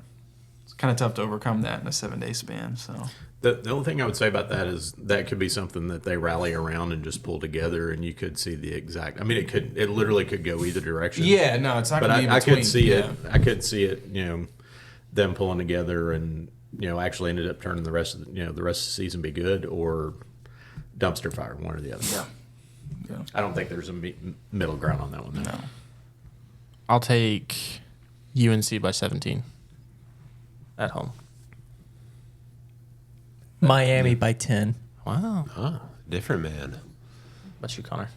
It's kind of tough to overcome that in a 7-day span. So The only thing I would say about that is that could be something that they rally around and just pull together, and you could see the exact. I mean, it literally could go either direction. yeah, no, it's not But going to be I between. could see yeah. it. I could see it. Them pulling together and actually ended up turning the rest of the rest of the season be good or dumpster fire, one or the other. Yeah. Yeah. I don't think there's a middle ground on that one. No. I'll take UNC by 17 at home. Miami by 10. Wow. Oh, different man. What's you, Connor?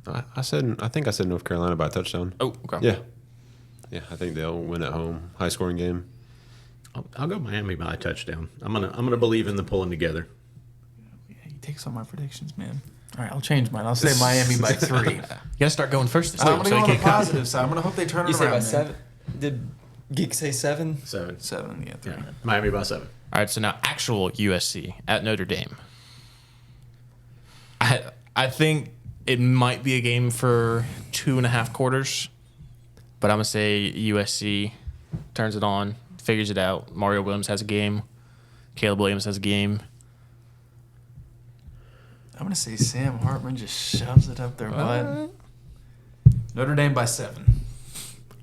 I think I said North Carolina by a touchdown. Oh, okay. Yeah. Yeah, I think they'll win at home. High scoring game. I'll go Miami by a touchdown. I'm gonna believe in the pulling together. Yeah, he takes all my predictions, man. All right, I'll change mine. I'll say Miami by 3. You gotta start going first this I'm week going to so go you on the can't copy. positive side. I'm going to hope they turn it You say around. by man. 7? Did Geek say 7? 7. 7, yeah, 3. Yeah. Miami by 7. All right, so now actual USC at Notre Dame. I think it might be a game for 2.5 quarters, but I'm going to say USC turns it on, figures it out. Mario Williams has a game. Caleb Williams has a game. I'm going to say Sam Hartman just shoves it up their butt. Notre Dame by 7.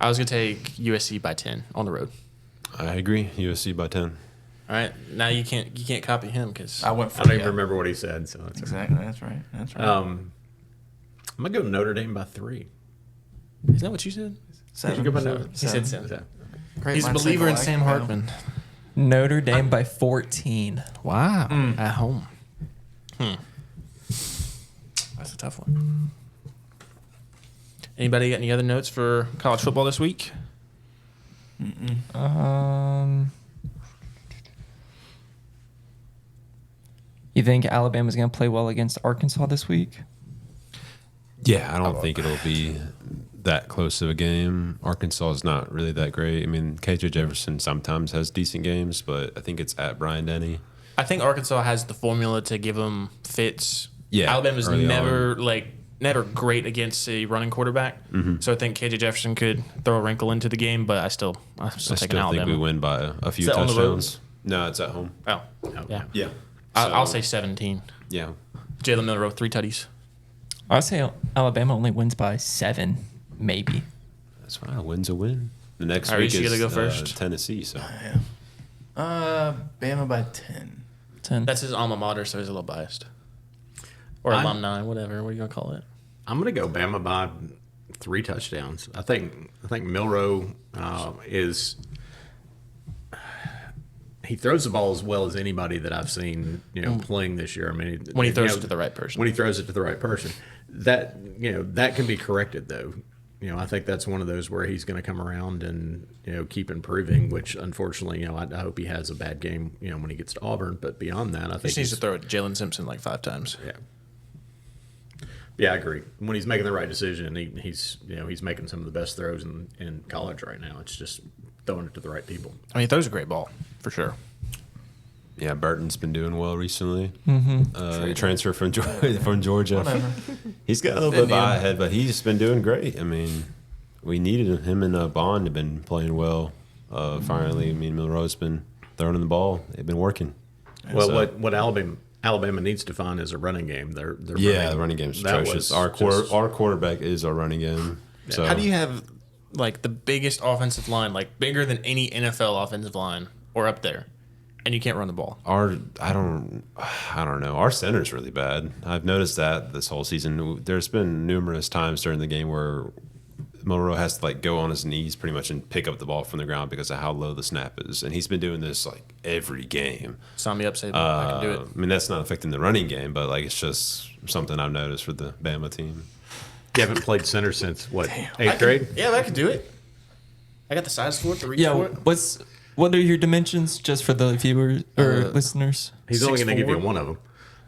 I was going to take USC by 10 on the road. I agree. USC by 10. All right, now you can't copy him because I went for I don't it. even remember what he said, so that's Exactly, that's right. That's right. I'm gonna go Notre Dame by 3. Isn't that what you said? 7. Did you go by 7. Notre- He said Seven. 7. Great He's a minds believer in think Sam alike, Hartman. Notre Dame by 14. Wow. At home. That's a tough one. Anybody got any other notes for college football this week? You think Alabama's going to play well against Arkansas this week? Yeah, I don't think it'll be that close of a game. Arkansas is not really that great. I mean, KJ Jefferson sometimes has decent games, but I think it's at Bryant Denny. I think Arkansas has the formula to give them fits. Yeah, Alabama's early never great against a running quarterback. So I think KJ Jefferson could throw a wrinkle into the game, but I'm still I taking still Alabama. think we win by a few Is that on the road? touchdowns. No, it's at home. Oh, yeah. Yeah. I'll say 17. Yeah. Jalen Milroe, 3 tutties. I'd say Alabama only wins by 7, maybe. That's fine. A win's a win. The next All right, week you is gotta go first. Tennessee. So Bama by 10. 10. That's his alma mater, so he's a little biased. Or alumni, whatever. What are you going to call it? I'm gonna go Bama by 3 touchdowns. I think Milroe is. He throws the ball as well as anybody that I've seen, playing this year. I mean, When he throws it to the right person. When he throws it to the right person, that that can be corrected though. I think that's one of those where he's going to come around and keep improving. Which unfortunately, I hope he has a bad game, when he gets to Auburn. But beyond that, I He think just needs to he's- throw it to Jalen Simpson like 5 times. Yeah, I agree. When he's making the right decision, he's making some of the best throws in college right now. It's just throwing it to the right people. I mean, he throws a great ball, for sure. Yeah, Burton's been doing well recently. Mm-hmm. Transfer from Georgia. Whatever. He's got a little bit of eye ahead, but he's been doing great. I mean, we needed him and Bond have been playing well. Finally, I mean, Milroe's been throwing in the ball. They've been working. Well, So- what Alabama needs to find is a running game. the running game's that atrocious. was Our just- our quarterback is our running game. So How do you have like the biggest offensive line, like bigger than any NFL offensive line, or up there, and you can't run the ball? I don't know. Our center's really bad. I've noticed that this whole season. There's been numerous times during the game where Monroe has to like go on his knees pretty much and pick up the ball from the ground because of how low the snap is, and he's been doing this like every game. Sign me up, say I can do it. I mean, that's not affecting the running game, but like it's just something I've noticed for the Bama team. You haven't played center since what, eighth grade? Yeah, I can do it. I got the size for it, the reach Yeah, for it. what are your dimensions just for the viewers or listeners? He's only going to give you 6'4"? one of them.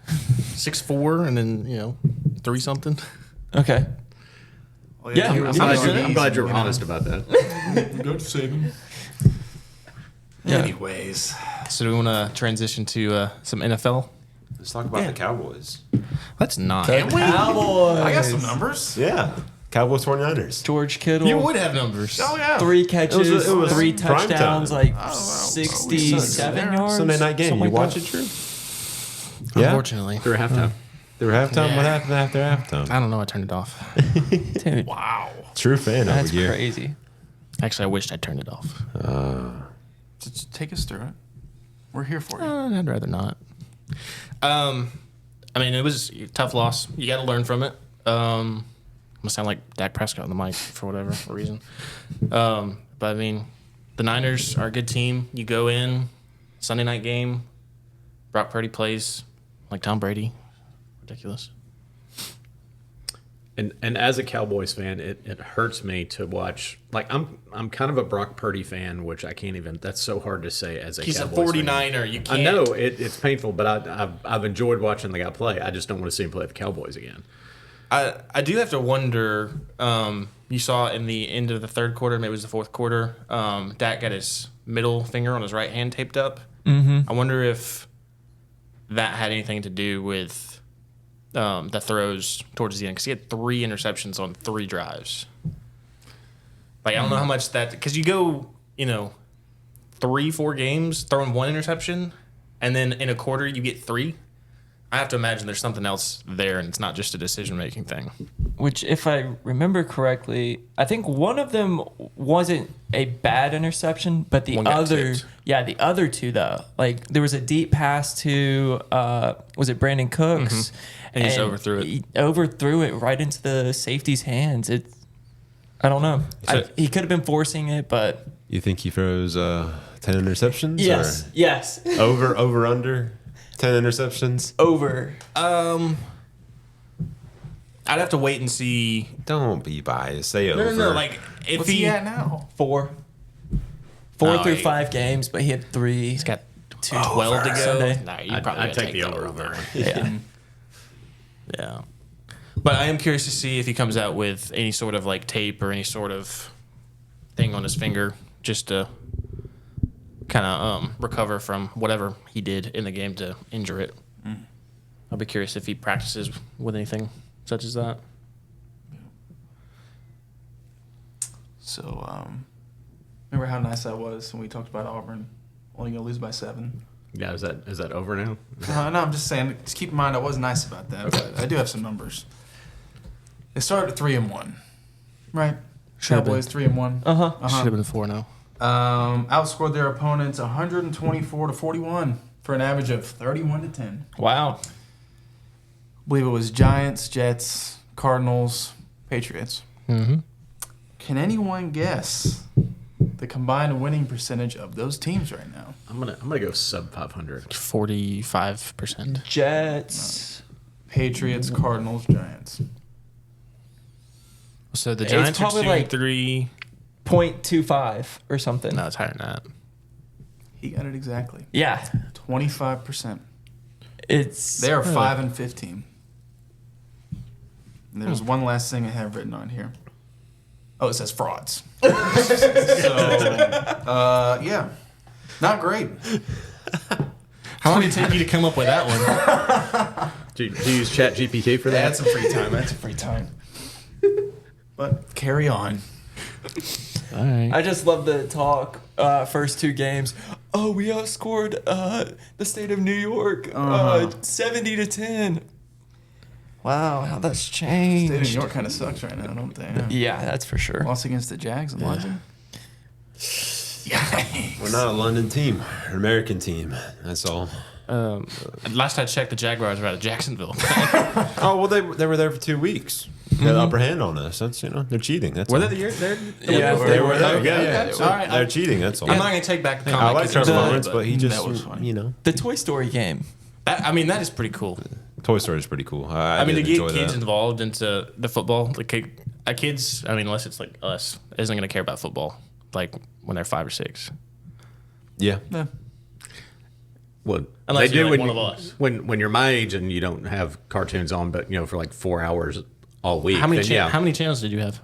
6'4", and then 3 something. Okay. Well, Yeah, I'm glad you're honest about that. Go to Saban. Yeah. Anyways, So do we want to transition to some NFL? Let's talk about the Cowboys. Let's not. Cowboys. I got some numbers. Yeah, Cowboys 49ers. George Kittle. You would have numbers. Oh yeah. 3 catches, it was 3 prime touchdowns, time. like wow. 67 yards. Sunday night game. something You like watch that. it, Drew? Yeah. Unfortunately. Through halftime. Through halftime. Yeah. What happened after halftime? I don't know. I turned it off. Dude, Wow. True fan that's over here. crazy. Actually, I wished I turned it off. Just take us through it. We're here for you. I'd rather not. I mean, it was a tough loss. You got to learn from it. I'm gonna sound like Dak Prescott on the mic for whatever reason. But I mean, the Niners are a good team. You go in Sunday night game. Brock Purdy plays like Tom Brady. Ridiculous. And as a Cowboys fan, it hurts me to watch. Like I'm kind of a Brock Purdy fan, which I can't even. That's so hard to say as a He's a Cowboys fan. 49er. You can't. I know it's painful, but I've enjoyed watching the guy play. I just don't want to see him play the Cowboys again. I do have to wonder. You saw in the end of the third quarter, maybe it was the fourth quarter. Dak got his middle finger on his right hand taped up. Mm-hmm. I wonder if that had anything to do with the throws towards the end, because he had 3 interceptions on 3 drives. Like I don't know how much that, because you go 3-4 games throwing 1 interception, and then in a quarter you get 3. I have to imagine there's something else there, and it's not just a decision-making thing. Which, if I remember correctly, I think one of them wasn't a bad interception, but the One got other, tipped. the other 2 though. Like there was a deep pass to, was it Brandon Cooks? And he just overthrew it. He overthrew it right into the safety's hands. I don't know. So- He could have been forcing it, but You think he throws 10 interceptions? yes, Or over under 10 interceptions? over. I'd have to wait and see. Don't be biased. Say over. No. Like if What's he at now? 4 Oh, through he- 5 games, but he had 3. he's got 12 to go. Sunday. Nah, you I'd probably take the over on that one. Yeah. Yeah. But I am curious to see if he comes out with any sort of like tape or any sort of thing on his finger just to kind of recover from whatever he did in the game to injure it. I'll be curious if he practices with anything such as that. So, remember how nice that was when we talked about Auburn only going to lose by 7? Yeah, is that over now? No, I'm just saying. Just keep in mind, I was nice about that. But I do have some numbers. They started at 3-1, right? Should've Cowboys 3-1. Uh-huh. Should have been 4-0. Outscored their opponents 124-41 for an average of 31-10. Wow. I believe it was Giants, Jets, Cardinals, Patriots. Mm-hmm. Can anyone guess the combined winning percentage of those teams right now? I'm gonna go sub 500. 45%. Jets. Patriots, Cardinals, Giants. So the It's Giants are probably like- 2-3. 0.25 or something. No, it's higher than that. He got it exactly. Yeah. 25%. It's They are 5-15. And there's one last thing I have written on here. Oh, it says frauds. Yeah, not great. How long did it take you to come up with that one? Do you use Chat GPT for that? That's some free time. That's some free time. But carry on. All right. I just love the talk. First 2 games. Oh, we outscored the state of New York 70-10. Wow, how that's changed. State of New York kind of sucks right now, don't they? Yeah, that's for sure. Lost against the Jags in London. Yikes. We're not a London team, an American team. That's all. Last I checked, the Jaguars were out of Jacksonville. Oh well, they were there for 2 weeks. They had the upper hand on us. That's they're cheating. That's Were all. they the year? Yeah, They were there. Yeah. All right, They're cheating. That's all. I'm not gonna take back the comment. I like 'cause Trevor it was Lawrence, funny, but he just that was funny. The Toy Story game. that is pretty cool. Toy Story is pretty cool. I mean, to did get enjoy kids that. involved into the football, like kids. I mean, unless it's like us, isn't gonna care about football like when they're 5 or 6. Yeah. Yeah. Well, Unless they you're do like when, one of us. when you're my age and you don't have cartoons on, but for like 4 hours all week. How many then, how many channels did you have?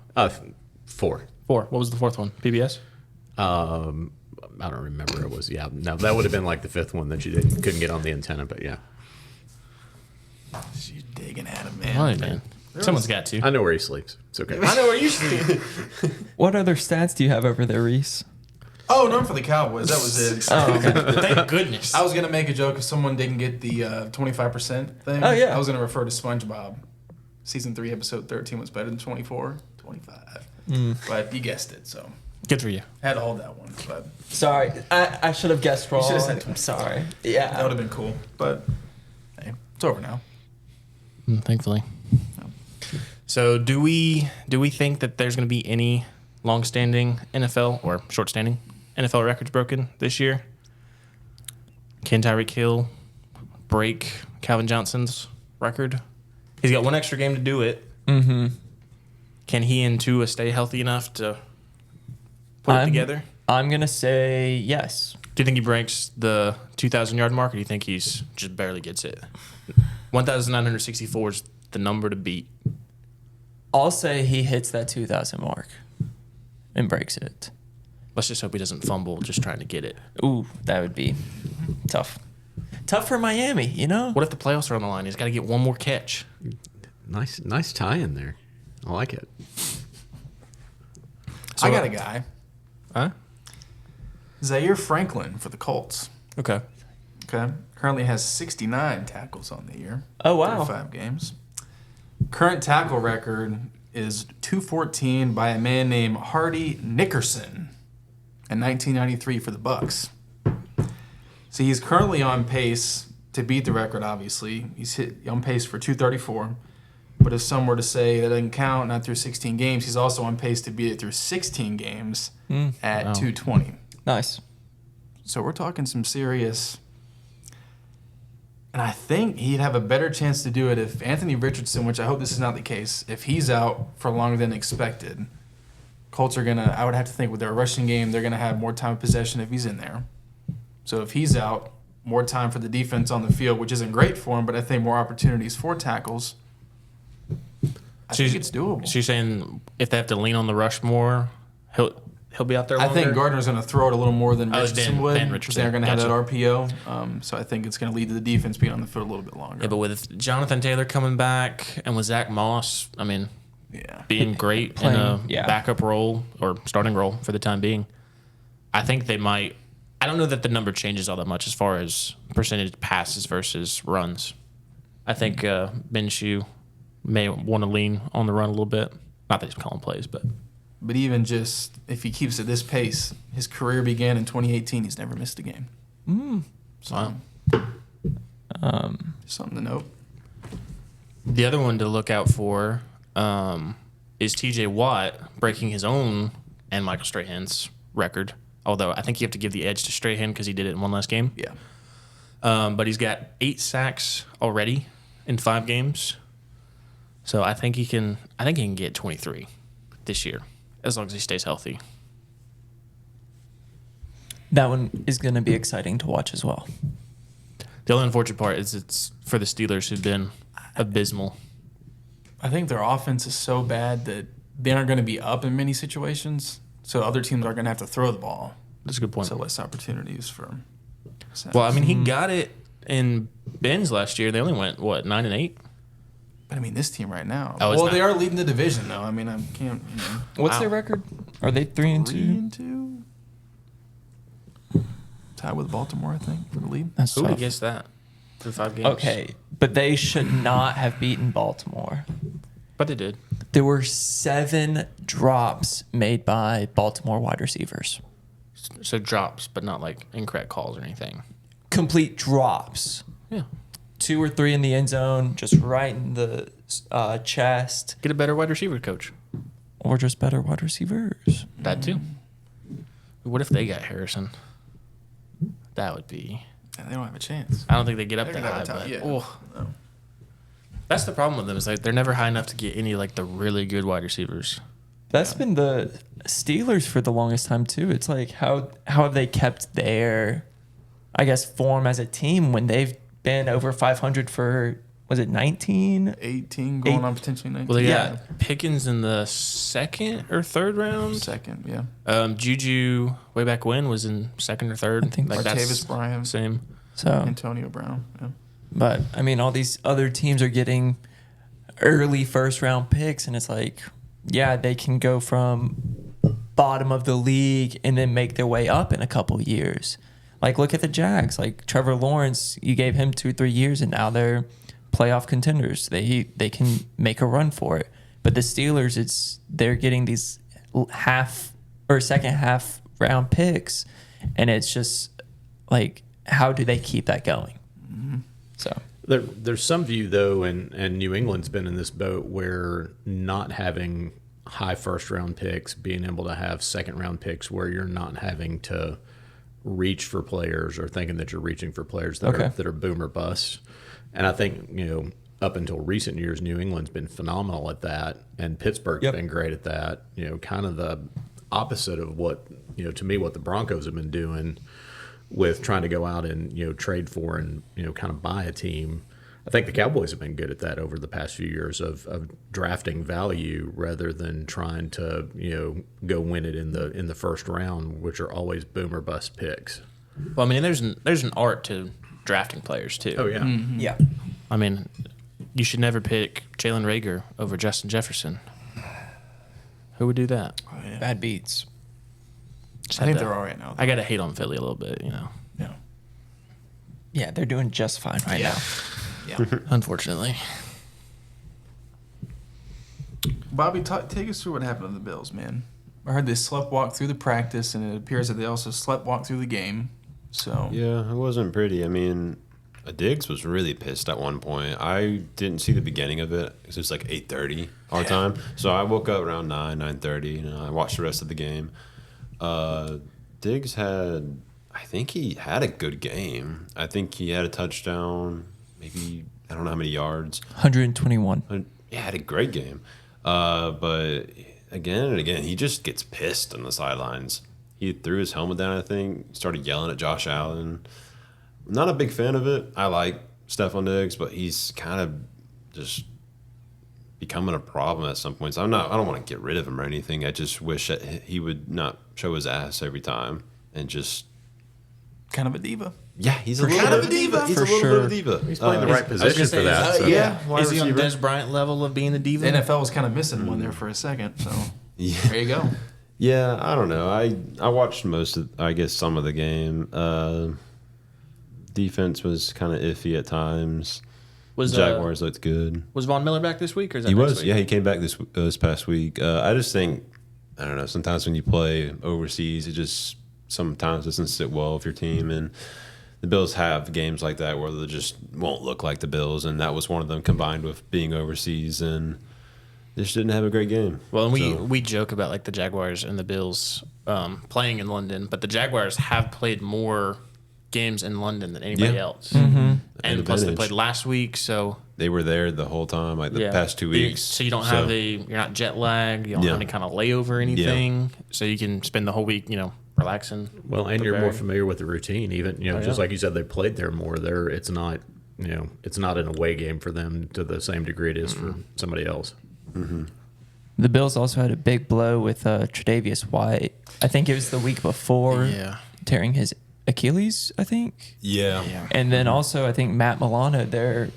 4. 4. What was the 4th one? PBS. I don't remember. It was no, that would have been like the 5th one that you couldn't get on the antenna. But yeah, She's digging at him, man. Right, man. Someone's got to. I know where he sleeps. It's okay. I know where you sleep. What other stats do you have over there, Reese? Oh, none for the Cowboys. That was it. Thank goodness. I was gonna make a joke if someone didn't get the 25% thing. Oh, yeah. I was gonna refer to SpongeBob. Season 3, episode 13 was better than 24, 25. But you guessed it, so Good for you. had to hold that one. But Sorry, I should have guessed wrong. should have said I'm 20. sorry. that would Yeah. have been cool. But hey, it's over now. Thankfully. So do we think that there's going to be any long-standing NFL or short-standing NFL records broken this year? Can Tyreek Hill break Calvin Johnson's record? He's got one extra game to do it. Mm-hmm. Can he and Tua stay healthy enough to put it together? I'm going to say yes. Do you think he breaks the 2,000-yard mark, or do you think he's just barely gets it? 1,964 is the number to beat. I'll say he hits that 2,000 mark and breaks it. Let's just hope he doesn't fumble just trying to get it. Ooh, that would be tough. Tough for Miami, you know? What if the playoffs are on the line? He's got to get one more catch. Nice tie in there. I like it. So, I got a guy, Huh? Zaire Franklin for the Colts. Okay. Okay, currently has 69 tackles on the year. Oh, wow. 35 games. Current tackle record is 214 by a man named Hardy Nickerson in 1993 for the Bucks. So he's currently on pace to beat the record, obviously. He's on pace for 234. But if some were to say that doesn't count, not through 16 games, he's also on pace to beat it through 16 games at 220. Nice. So we're talking some serious. And I think he'd have a better chance to do it if Anthony Richardson, which I hope this is not the case, if he's out for longer than expected. Colts are I would have to think with their rushing game, they're going to have more time of possession if he's in there. So if he's out, more time for the defense on the field, which isn't great for him, but I think more opportunities for tackles. I think it's doable. So you're saying if they have to lean on the rush more, he'll be out there I longer? think Gardner's going to throw it a little more than Oh, Richardson Ben would. Richardson. They're going to have that Gotcha. RPO. So I think it's going to lead to the defense being on the field a little bit longer. Yeah, but with Jonathan Taylor coming back and with Zach Moss, I mean, Yeah. being great in Playing, a yeah. backup role or starting role for the time being, I think they might. I don't know that the number changes all that much as far as percentage passes versus runs. I think Minshew may want to lean on the run a little bit. Not that he's calling plays, but But even just if he keeps at this pace, his career began in 2018. He's never missed a game. So, something to note. the other one to look out for is T.J. Watt breaking his own and Michael Strahan's record. Although I think you have to give the edge to Strahan because he did it in one last game. Yeah. But he's got 8 sacks already in 5 games. So I think he can get 23 this year as long as he stays healthy. That one is going to be exciting to watch as well. The only unfortunate part is it's for the Steelers who've been abysmal. I think their offense is so bad that they aren't going to be up in many situations. So other teams are going to have to throw the ball. That's a good point. So less opportunities for him. Well, I mean, he got it in Ben's last year, they only went, what, 9-8? But I mean, this team right now. Oh, it's well, they not- are leading the division, though. I mean, I can't. What's Wow. their record? Are they 3-2? 3-2. Tied with Baltimore, I think, for the lead. That's Who would have tough. guessed that? Through 5 games. Okay, but they should not have beaten Baltimore. But they did. There were 7 drops made by Baltimore wide receivers. So drops, but not like incorrect calls or anything. Complete drops. Yeah. 2 or 3 in the end zone, just right in the chest, Get a better wide receiver coach. or just better wide receivers. That too. What if they got Harrison? That would be. They don't have a chance. I don't think they get up They're that gonna high. have a But, tough- yeah. oh, No. that's the problem with them. Is like they're never high enough to get any like the really good wide receivers. That's been the Steelers for the longest time too. It's like how have they kept their, I guess, form as a team when they've been over 500 for, was it 19? 18 going Eight- on potentially 19. Well, they Yeah. got Pickens in the 2nd or 3rd round. Second, yeah. Juju way back when was in 2nd or 3rd. I think like Martavis Bryant, same. So, Antonio Brown. Yeah. but I mean, all these other teams are getting early first round picks, and it's like, yeah, they can go from bottom of the league and then make their way up in a couple years. Like, look at the Jags. Like Trevor Lawrence, you gave him 2-3 years, and now they're playoff contenders. They can make a run for it. But the Steelers, they're getting these half or second half round picks, and it's just like, how do they keep that going? So There's some view though, and New England's been in this boat where not having high first round picks, being able to have second round picks where you're not having to reach for players or thinking that you're reaching for players that are boom or bust. And I think, up until recent years, New England's been phenomenal at that, and Pittsburgh's been great at that. Kind of the opposite of what, to me, what the Broncos have been doing with trying to go out and trade for and kind of buy a team. I think the Cowboys have been good at that over the past few years of drafting value rather than trying to go win it in the first round, which are always boom or bust picks. Well, I mean, there's an art to drafting players too. Oh yeah, yeah, I mean, you should never pick Jalen Reagor over Justin Jefferson. Who would do that? Oh, yeah. bad beats. Just I think had to- they're all right now. I got to hate on Philly a little bit, Yeah. Yeah, they're doing just fine right now. Yeah. unfortunately. Bobby, take us through what happened to the Bills, man. I heard they sleptwalked through the practice, and it appears that they also sleptwalked through the game. So Yeah, it wasn't pretty. I mean, Diggs was really pissed at one point. I didn't see the beginning of it because it was like 8:30 our time. So I woke up around 9:30, and I watched the rest of the game. Diggs I think he had a good game. I think he had a touchdown, maybe, I don't know how many yards. 121. Yeah, had a great game. But again and again, he just gets pissed on the sidelines. He threw his helmet down, I think, started yelling at Josh Allen. Not a big fan of it. I like Stephon Diggs, but he's kind of just becoming a problem at some points. I don't want to get rid of him or anything. I just wish that he would not show his ass every time and just. kind of a diva. Yeah, he's a For little sure. bit of a diva. He's For a little sure. bit of a diva. he's playing the right position for that. so. wide Is he on receiver. Des Bryant level of being the diva? The NFL was kind of missing one there for a second. So Yeah. there you go. Yeah, I don't know. I watched some of the game. Defense was kind of iffy at times. Was Jaguars looked good. was Von Miller back this week or is that He next was. week? Yeah, he came back this past week. I just think, I don't know, sometimes when you play overseas, it just sometimes doesn't sit well with your team. And the Bills have games like that where they just won't look like the Bills. And that was one of them combined with being overseas. And they just didn't have a great game. Well, and So- we joke about like the Jaguars and the Bills playing in London, but the Jaguars have played more games in London than anybody Yeah. else. An And plus they advantage. played last week, so They were there the whole time, like the past 2 weeks. So you don't have you're not jet lagged, you don't Yeah. have any kind of layover or anything. So you can spend the whole week, relaxing. Well, and you're more preparing. familiar with the routine, even just yeah. like you said, they played there more. There, it's not an away game for them to the same degree it is for somebody else. The Bills also had a big blow with Tre'Davious White. I think it was the week before Yeah. tearing his Achilles, I think. Yeah. And then also, I think Matt Milano, their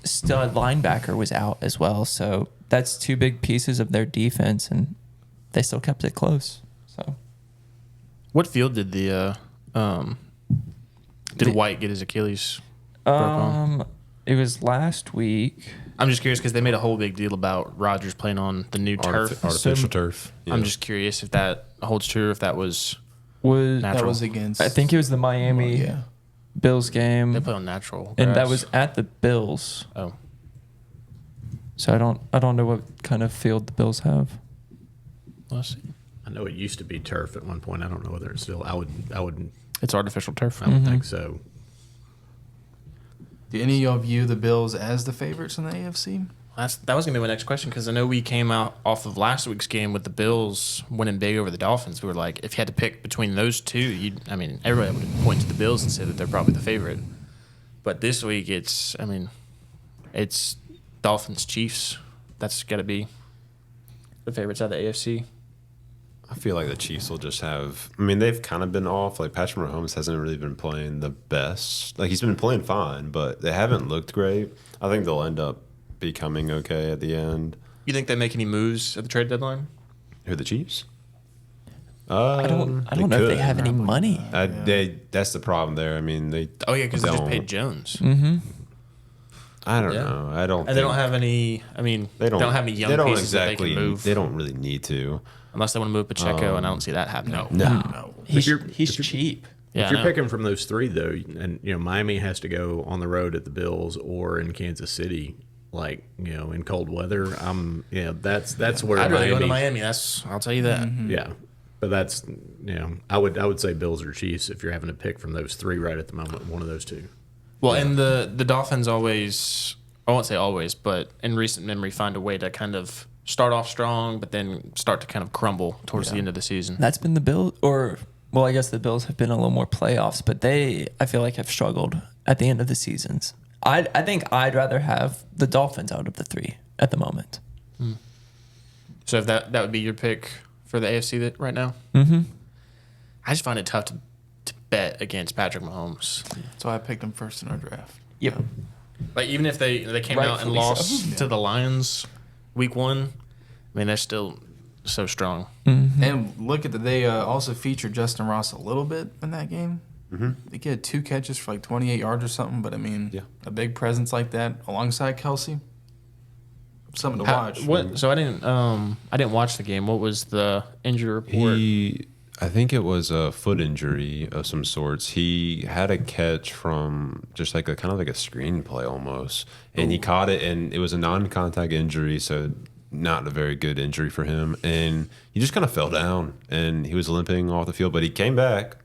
stud linebacker, was out as well. So that's two big pieces of their defense, and they still kept it close. So What field did White get his Achilles broke on? it was last week. I'm just curious because they made a whole big deal about Rodgers playing on the new turf. Artificial turf. Yeah. I'm just curious if that holds true, if that was Was natural. That was against. I think it was the Miami yeah. Bills game, They play on natural and that grass. was at the Bills. Oh, So I don't know what kind of field the Bills have. let's see. I know it used to be turf at one point. I don't know whether it's still. I would It's artificial turf. I would think so. Do any of y'all view the Bills as the favorites in the AFC? That was gonna be my next question because I know we came out off of last week's game with the Bills winning big over the Dolphins. We were like, if you had to pick between those two, everybody would point to the Bills and say that they're probably the favorite. But this week, it's Dolphins Chiefs. That's got to be the favorites out of the AFC. I feel like the Chiefs will just have. I mean, they've kind of been off. Like Patrick Mahomes hasn't really been playing the best. Like he's been playing fine, but they haven't looked great. I think they'll end up becoming okay at the end. You think they make any moves at the trade deadline? Who are the Chiefs? I don't know if they have any money. That's the problem there. I mean, they. Oh yeah, because they just don't. paid Jones. I don't Yeah. know. I don't. And they don't have any. I mean, they don't have any young they don't pieces that they exactly. can move. They don't really need to. Unless they want to move Pacheco, and I don't see that happening. No. He's cheap. Yeah, If I you're know. picking from those three, though, and Miami has to go on the road at the Bills or in Kansas City, like in cold weather. That's where I'd rather go to Miami. Miami. I'll tell you that. Yeah, but that's I would say Bills or Chiefs if you're having to pick from those three right at the moment. One of those two. Well, and the Dolphins always, I won't say always, but in recent memory, find a way to kind of start off strong, but then start to kind of crumble towards the end of the season. That's been the Bills, I guess the Bills have been a little more playoffs, but I feel like have struggled at the end of the seasons. I think I'd rather have the Dolphins out of the three at the moment. So if that would be your pick for the AFC right now? Mm-hmm. I just find it tough to bet against Patrick Mahomes. That's why I picked him first in our draft. Yep. Like even if they came out and Rightfully lost so. to the Lions week 1, I mean they're still so strong. And look at they also featured Justin Ross a little bit in that game. They get 2 catches for like 28 yards or something, but I mean, a big presence like that alongside Kelsey, something to watch. So I didn't watch the game. What was the injury report? I think it was a foot injury of some sorts. He had a catch from just like a kind of like a screenplay almost, and he caught it, and it was a non-contact injury, so not a very good injury for him. And he just kind of fell down, and he was limping off the field, but he came back.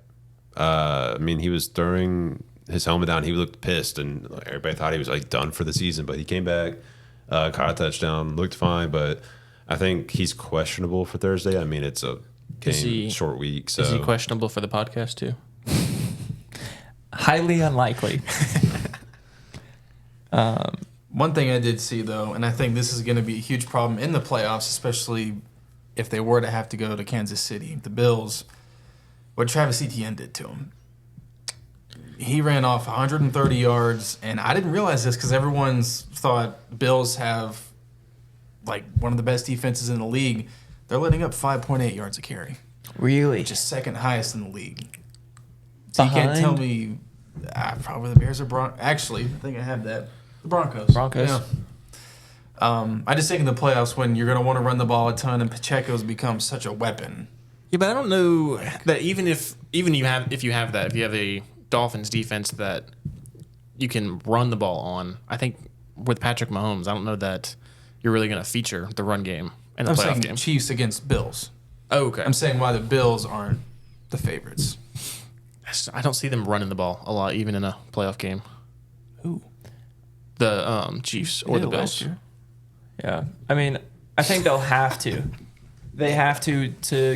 I mean, he was throwing his helmet down. He looked pissed, and everybody thought he was like done for the season. But he came back, caught a touchdown, looked fine. But I think he's questionable for Thursday. I mean, it's a short week. So Is he questionable for the podcast too? Highly unlikely. One thing I did see though, and I think this is going to be a huge problem in the playoffs, especially if they were to have to go to Kansas City, the Bills, what Travis Etienne did to him. He ran off 130 yards, and I didn't realize this because everyone's thought Bills have like one of the best defenses in the league. They're letting up 5.8 yards a carry, Really? which is second highest in the league. So you can't Behind? tell me probably the Bears or Actually, I think I have that. The Broncos. Broncos. Yeah. I just think in the playoffs when you're going to want to run the ball a ton and Pacheco's become such a weapon. Yeah, but I don't know that if you have a Dolphins defense that you can run the ball on, I think with Patrick Mahomes, I don't know that you're really going to feature the run game in the I'm playoff saying game. Chiefs against Bills. Oh, okay. I'm saying why the Bills aren't the favorites. I don't see them running the ball a lot, even in a playoff game. Who? The Chiefs or the Bills. Yeah. I mean, I think they'll have to. They have to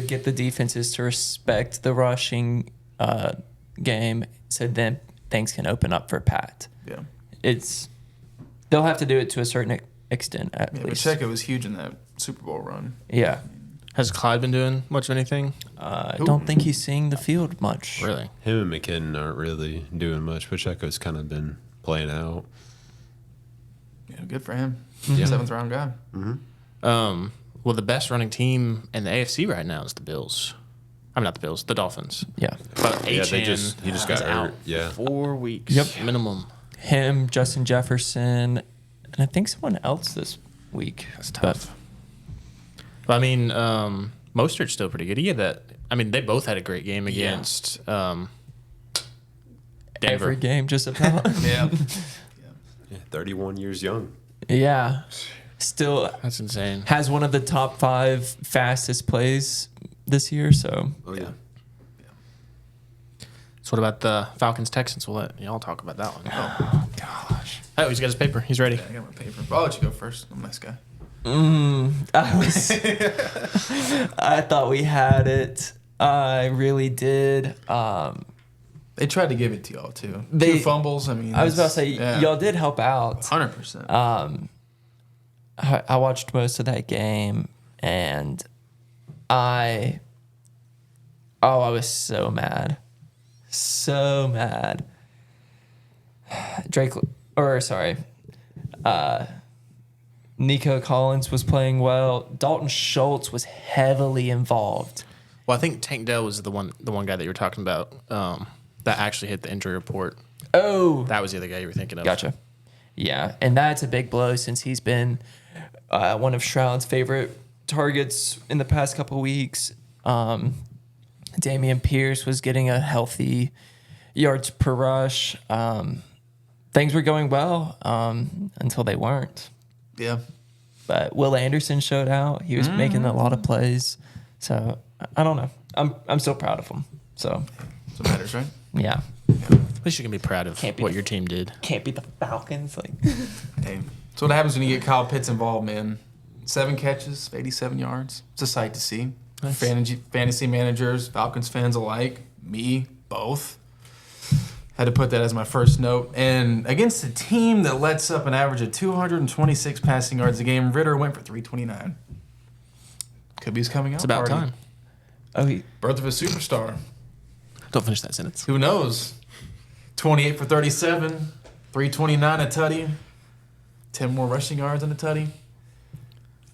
get the defenses to respect the rushing game, so then things can open up for Pat. Yeah. They'll have to do it to a certain extent at least. Pacheco was huge in that Super Bowl run. Yeah. Has Clyde been doing much of anything? I don't think he's seeing the field much. Really? Him and McKinnon aren't really doing much. Pacheco's kind of been playing out. Yeah, good for him. Yeah. 7th round guy. Well, the best running team in the AFC right now is the Bills. I'm not the Bills, the Dolphins. Yeah. But Yeah, Achane he just got is out hurt. Yeah. 4 weeks Yep. minimum. Him, Justin Jefferson, and I think someone else this week. That's tough. But I mean, Mostert's still pretty good. He had that. I mean, they both had a great game against Denver. Every game, just about. Yeah. Yeah, 31 years young. Yeah. Still That's insane. has one of the top 5 fastest plays this year. So Oh, yeah. So what about the Falcons Texans? We'll let y'all talk about that one. Oh gosh. Oh, he's got his paper. He's ready. Yeah, I got my paper. I'll let you go first. I'm a nice guy. I thought we had it. I really did. They tried to give it to y'all too. They- 2 fumbles. I mean, I was about to that's- say yeah. y'all did help out. 100%. I watched most of that game, and I was so mad, Nico Collins was playing well. Dalton Schultz was heavily involved. Well, I think Tank Dell was the one guy that you were talking about that actually hit the injury report. Oh, That was the other guy you were thinking of. gotcha. Yeah, and that's a big blow since he's been one of Stroud's favorite targets in the past couple weeks. Damian Pierce was getting a healthy yards per rush. Things were going well until they weren't. yeah. But Will Anderson showed out. He was making a lot of plays. So I don't know. I'm still proud of him. So That's what matters, right? yeah, At least you can be proud of Can't be what the- your team did. can't beat the Falcons. Like Hey, so what happens when you get Kyle Pitts involved, man? 7 catches, 87 yards. It's a sight to see. Nice. Fantasy managers, Falcons fans alike, me, both. Had to put that as my first note. And against a team that lets up an average of 226 passing yards a game, Ritter went for 329. Could be his coming out It's about party. time. oh, he, Birth of a superstar. Don't finish that sentence. Who knows? 28 for 37, 329 a tutty, 10 more rushing yards on a tutty.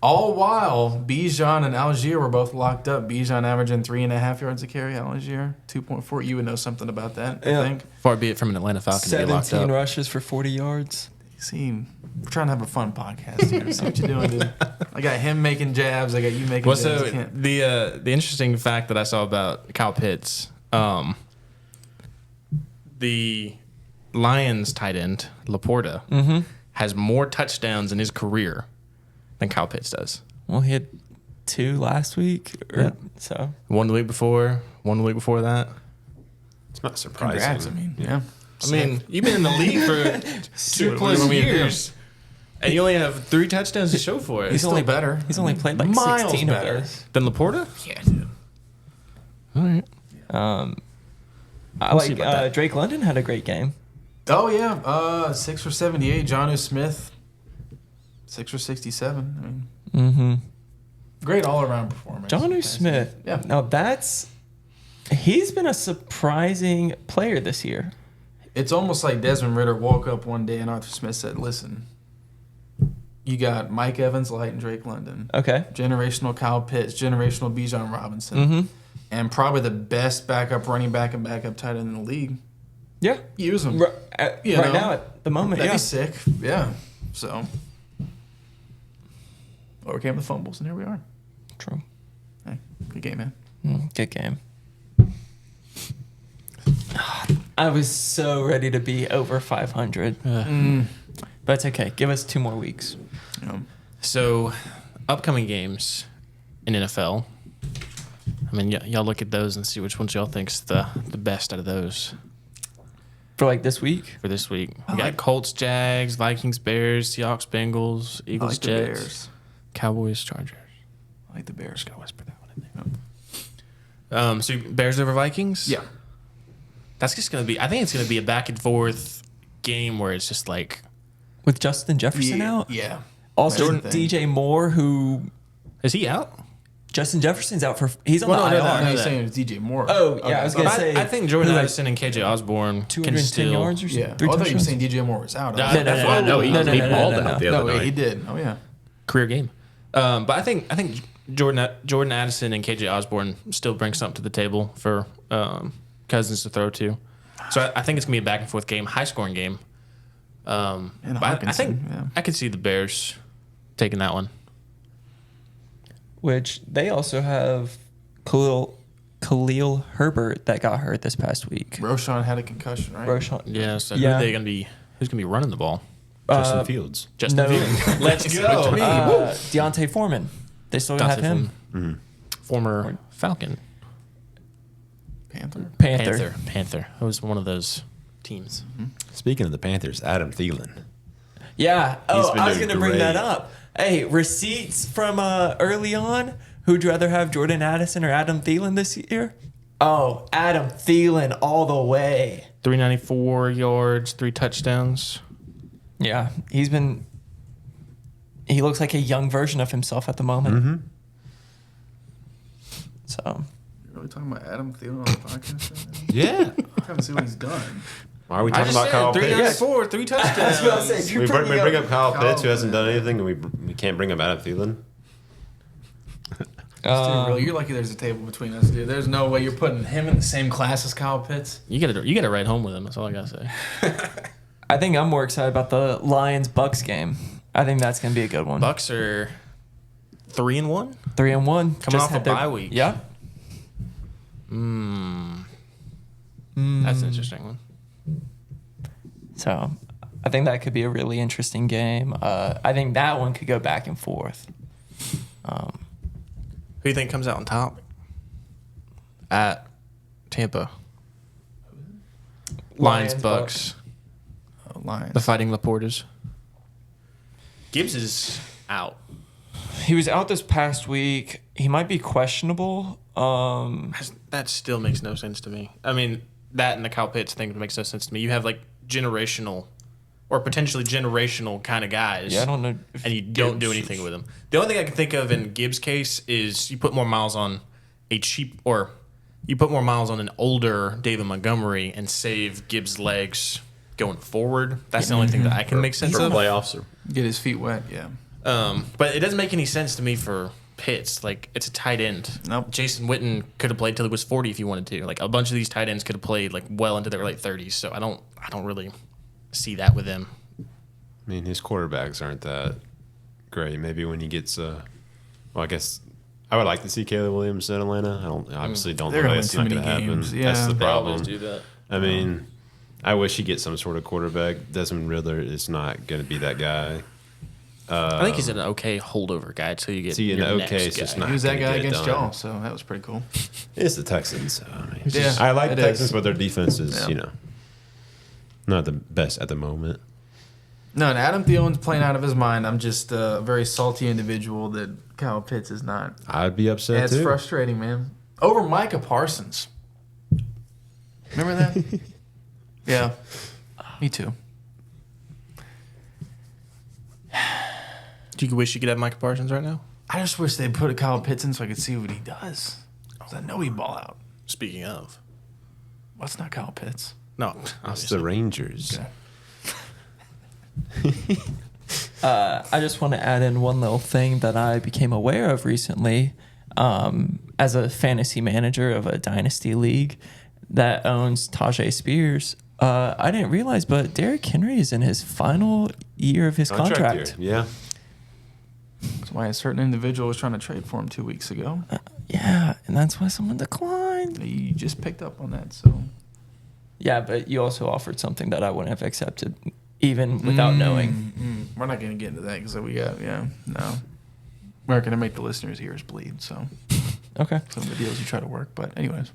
All while Bijan and Algier were both locked up. Bijan averaging 3.5 yards a carry. Algier 2.4. You would know something about that, Yeah. I think. Far be it from an Atlanta Falcon to be locked 17 up. rushes for 40 yards. See, we're trying to have a fun podcast here. See what you're doing, dude. I got him making jabs. I got you making Well, jabs. so I can't- the interesting fact that I saw about Kyle Pitts, the Lions tight end Laporta has more touchdowns in his career than Kyle Pitts does. Well, he had 2 last week. So One the week before, one the week before that. It's not surprising. Congrats. I mean, yeah. I mean, you've been in the league for 2 What plus do you want me to do? years, and you only have 3 touchdowns to show for it. He's only better. he's only played like Miles 16 better. of those. Than Laporta? Yeah, dude. All right. I We'll see like about that. Drake London had a great game. Oh yeah, 6 for 78. Jonnu Smith, 6 for 67. I mean, great all around performance. Jonnu Smith. Yeah. Now he's been a surprising player this year. It's almost like Desmond Ritter woke up one day and Arthur Smith said, "Listen, you got Mike Evans, Light, and Drake London, Okay. generational Kyle Pitts, generational Bijan Robinson, and probably the best backup running back and backup tight end in the league. Yeah. Use them. Right, You right know, now at the moment, That'd yeah. be sick. Yeah. So overcame the fumbles, and here we are. True. Hey, good game, man. Good game. I was so ready to be over 500. But it's okay. Give us 2 more weeks. So, upcoming games in NFL. I mean, y'all look at those and see which ones y'all think's the best out of those For like this week? for this week. I We got like- Colts, Jags, Vikings, Bears, Seahawks, Bengals, I Eagles, like the Jets, Bears. Cowboys, Chargers. I like the Bears. Gotta whisper that one in there. So Bears over Vikings. Yeah. That's just gonna be. I think it's gonna be a back and forth game where it's just like, With Justin Jefferson Yeah. out? Yeah. Also, That's the thing. DJ Moore, who is he out? Justin Jefferson's out for. He's on Well, the no, IR. no, know he's that. saying it's DJ Moore. Oh, yeah, I was gonna But say. I think Jordan who, like, Addison and KJ Osborne can 210 still. yards or something. Yeah. 3 I thought you were touchdowns. saying DJ Moore was out. No, I was- no, That's why I know he balled no, out the other no, night. he did. Oh yeah. Career game. But I think Jordan Addison and KJ Osborne still bring something to the table for Cousins to throw to. So I think it's gonna be a back and forth game, high scoring game. And But I think Hawkinson, yeah. I could see the Bears taking that one. Which they also have Khalil Herbert that got hurt this past week. Roshan had a concussion, right? Roshan. Yeah. So Yeah. who's gonna be running the ball? Justin Fields. Justin No. Fields. Let's go. Deontay Foreman. They still have Dante him. Former Falcon. Panther. Panther. It was one of those teams. Speaking of the Panthers, Adam Thielen. Yeah. Oh, been I was doing going to bring that great. up. Hey, receipts from early on. Who'd you rather have, Jordan Addison or Adam Thielen this year? Oh, Adam Thielen all the way. 394 yards, 3 touchdowns. Yeah, he looks like a young version of himself at the moment. So, You're really talking about Adam Thielen on the podcast right now? Yeah. I'm trying to see what he's done. Why are we I talking just about Kyle said Pitts? 394, 3 touchdowns. We bring up Kyle Pitts, who hasn't done anything, and we can't bring up Adam Thielen. Dude, really, you're lucky there's a table between us, dude. There's no way you're putting him in the same class as Kyle Pitts. You got to ride home with him. That's all I gotta say. I think I'm more excited about the Lions-Bucks game. I think that's going to be a good one. Bucks are 3-1. 3-1. Coming off a bye week. Yeah. That's an interesting one. So, I think that could be a really interesting game. I think that one could go back and forth. Who do you think comes out on top at Tampa? Lions, Bucks. Lions. The Fighting Laportas. Gibbs is out. He was out this past week. He might be questionable. That still makes no sense to me. I mean, that and the Kyle Pitts thing makes no sense to me. You have like generational or potentially generational kind of guys. Yeah, I don't know. If And you don't do anything with them. The only thing I can think of in Gibbs' case is you put more miles on an older David Montgomery and save Gibbs' legs going forward. That's the only thing that I can make sense For of. playoffs. Or, Get his feet wet, yeah. But it doesn't make any sense to me for Pitts. Like, it's a tight end. Nope. Jason Witten could have played till he was 40 if he wanted to. Like, a bunch of these tight ends could have played like well into their late 30s. So I don't really see that with him. I mean, his quarterbacks aren't that great. Maybe when he gets, well, I guess I would like to see Caleb Williams in Atlanta. I obviously don't They're know gonna that's win not too going to many happen. games. That's Yeah. the They problem. that. I mean, I wish he gets some sort of quarterback. Desmond Riddler is not going to be that guy. I think he's an okay holdover guy until you get See, an your okay next is guy. just not- He was that gonna guy get it against done. y'all, so that was pretty cool. It's the Texans. So, I mean, Yeah, I like it the Texans, is. but their defense is, Yeah. not the best at the moment. No, and Adam Thielen's playing out of his mind. I'm just a very salty individual that Kyle Pitts is not. I'd be upset It's too. frustrating, man. Over Micah Parsons. Remember that? Yeah. Me too. Do you wish you could have Micah Parsons right now? I just wish they'd put a Kyle Pitts in so I could see what he does. 'Cause I know he'd ball out. Speaking of. Well, it's not Kyle Pitts. No, It's obviously. the Rangers. Okay. I just want to add in one little thing that I became aware of recently as a fantasy manager of a dynasty league that owns Tajay Spears. I didn't realize, but Derrick Henry is in his final year of his contract. year. Yeah. That's why a certain individual was trying to trade for him 2 weeks ago. Yeah, and that's why someone declined. You just picked up on that, so. Yeah, but you also offered something that I wouldn't have accepted, even without knowing. We're not going to get into that because we got, no. We're not going to make the listeners' ears bleed, so. Okay. Some of the deals you try to work, but anyways.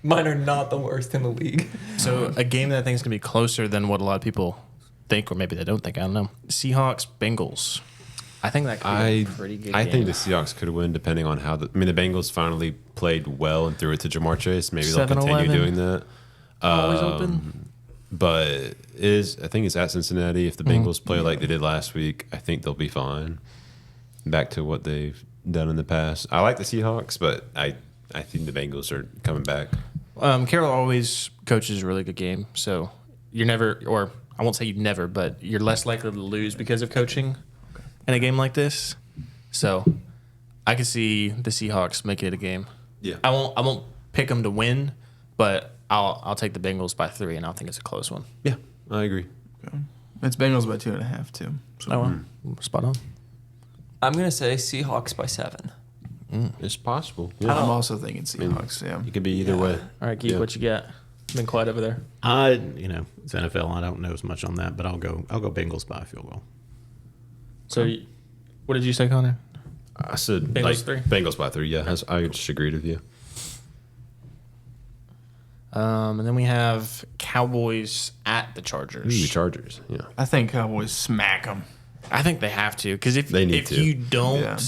Mine are not the worst in the league. So a game that I think is going to be closer than what a lot of people think, or maybe they don't think. I don't know. Seahawks, Bengals. I think that could be a pretty good I game. think the Seahawks could win depending on how the Bengals finally played well and threw it to Jamar Chase. Maybe they'll 7-11. continue doing that. Always open. But I think it's at Cincinnati. If the Bengals play like they did last week, I think they'll be fine. Back to what they've done in the past. I like the Seahawks, but I think the Bengals are coming back. Carroll always coaches a really good game, so you're never, or I won't say you never, but you're less likely to lose because of coaching in a game like this. So I could see the Seahawks make it a game. Yeah. I won't pick them to win, but I'll take the Bengals by 3, and I think it's a close one. Yeah, I agree. It's Bengals by 2.5 too. So. Oh well, spot on. I'm gonna say Seahawks by 7. It's possible. I'm Yeah. also thinking Seahawks. Yeah. It could be either way. All right, Geek, Yeah. what you got? Been quiet over there. It's NFL. I don't know as much on that, but I'll go Bengals by a field goal. So, what did you say, Connor? I said Bengals 3? Bengals by 3. Yeah, I just agreed with you. And then we have Cowboys at the Chargers. Ooh, Chargers. Yeah. I think Cowboys smack them. I think they have to, because if They need to. you don't, Yeah.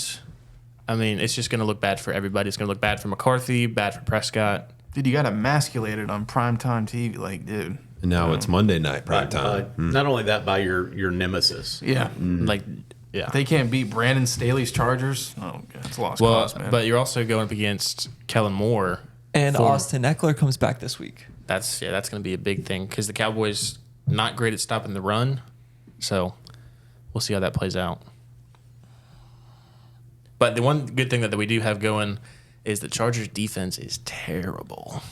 I mean, it's just going to look bad for everybody. It's going to look bad for McCarthy, bad for Prescott. Dude, you got emasculated on primetime TV. Like, dude. And now it's Monday night prime time. Not only that, by your nemesis. Yeah. Like, yeah. They can't beat Brandon Staley's Chargers. Oh, God, it's a lost Well, cause, man. but you're also going up against Kellen Moore. And for- Austin Eckler comes back this week. That's going to be a big thing, because the Cowboys not great at stopping the run. So we'll see how that plays out. But the one good thing that we do have going is the Chargers defense is terrible.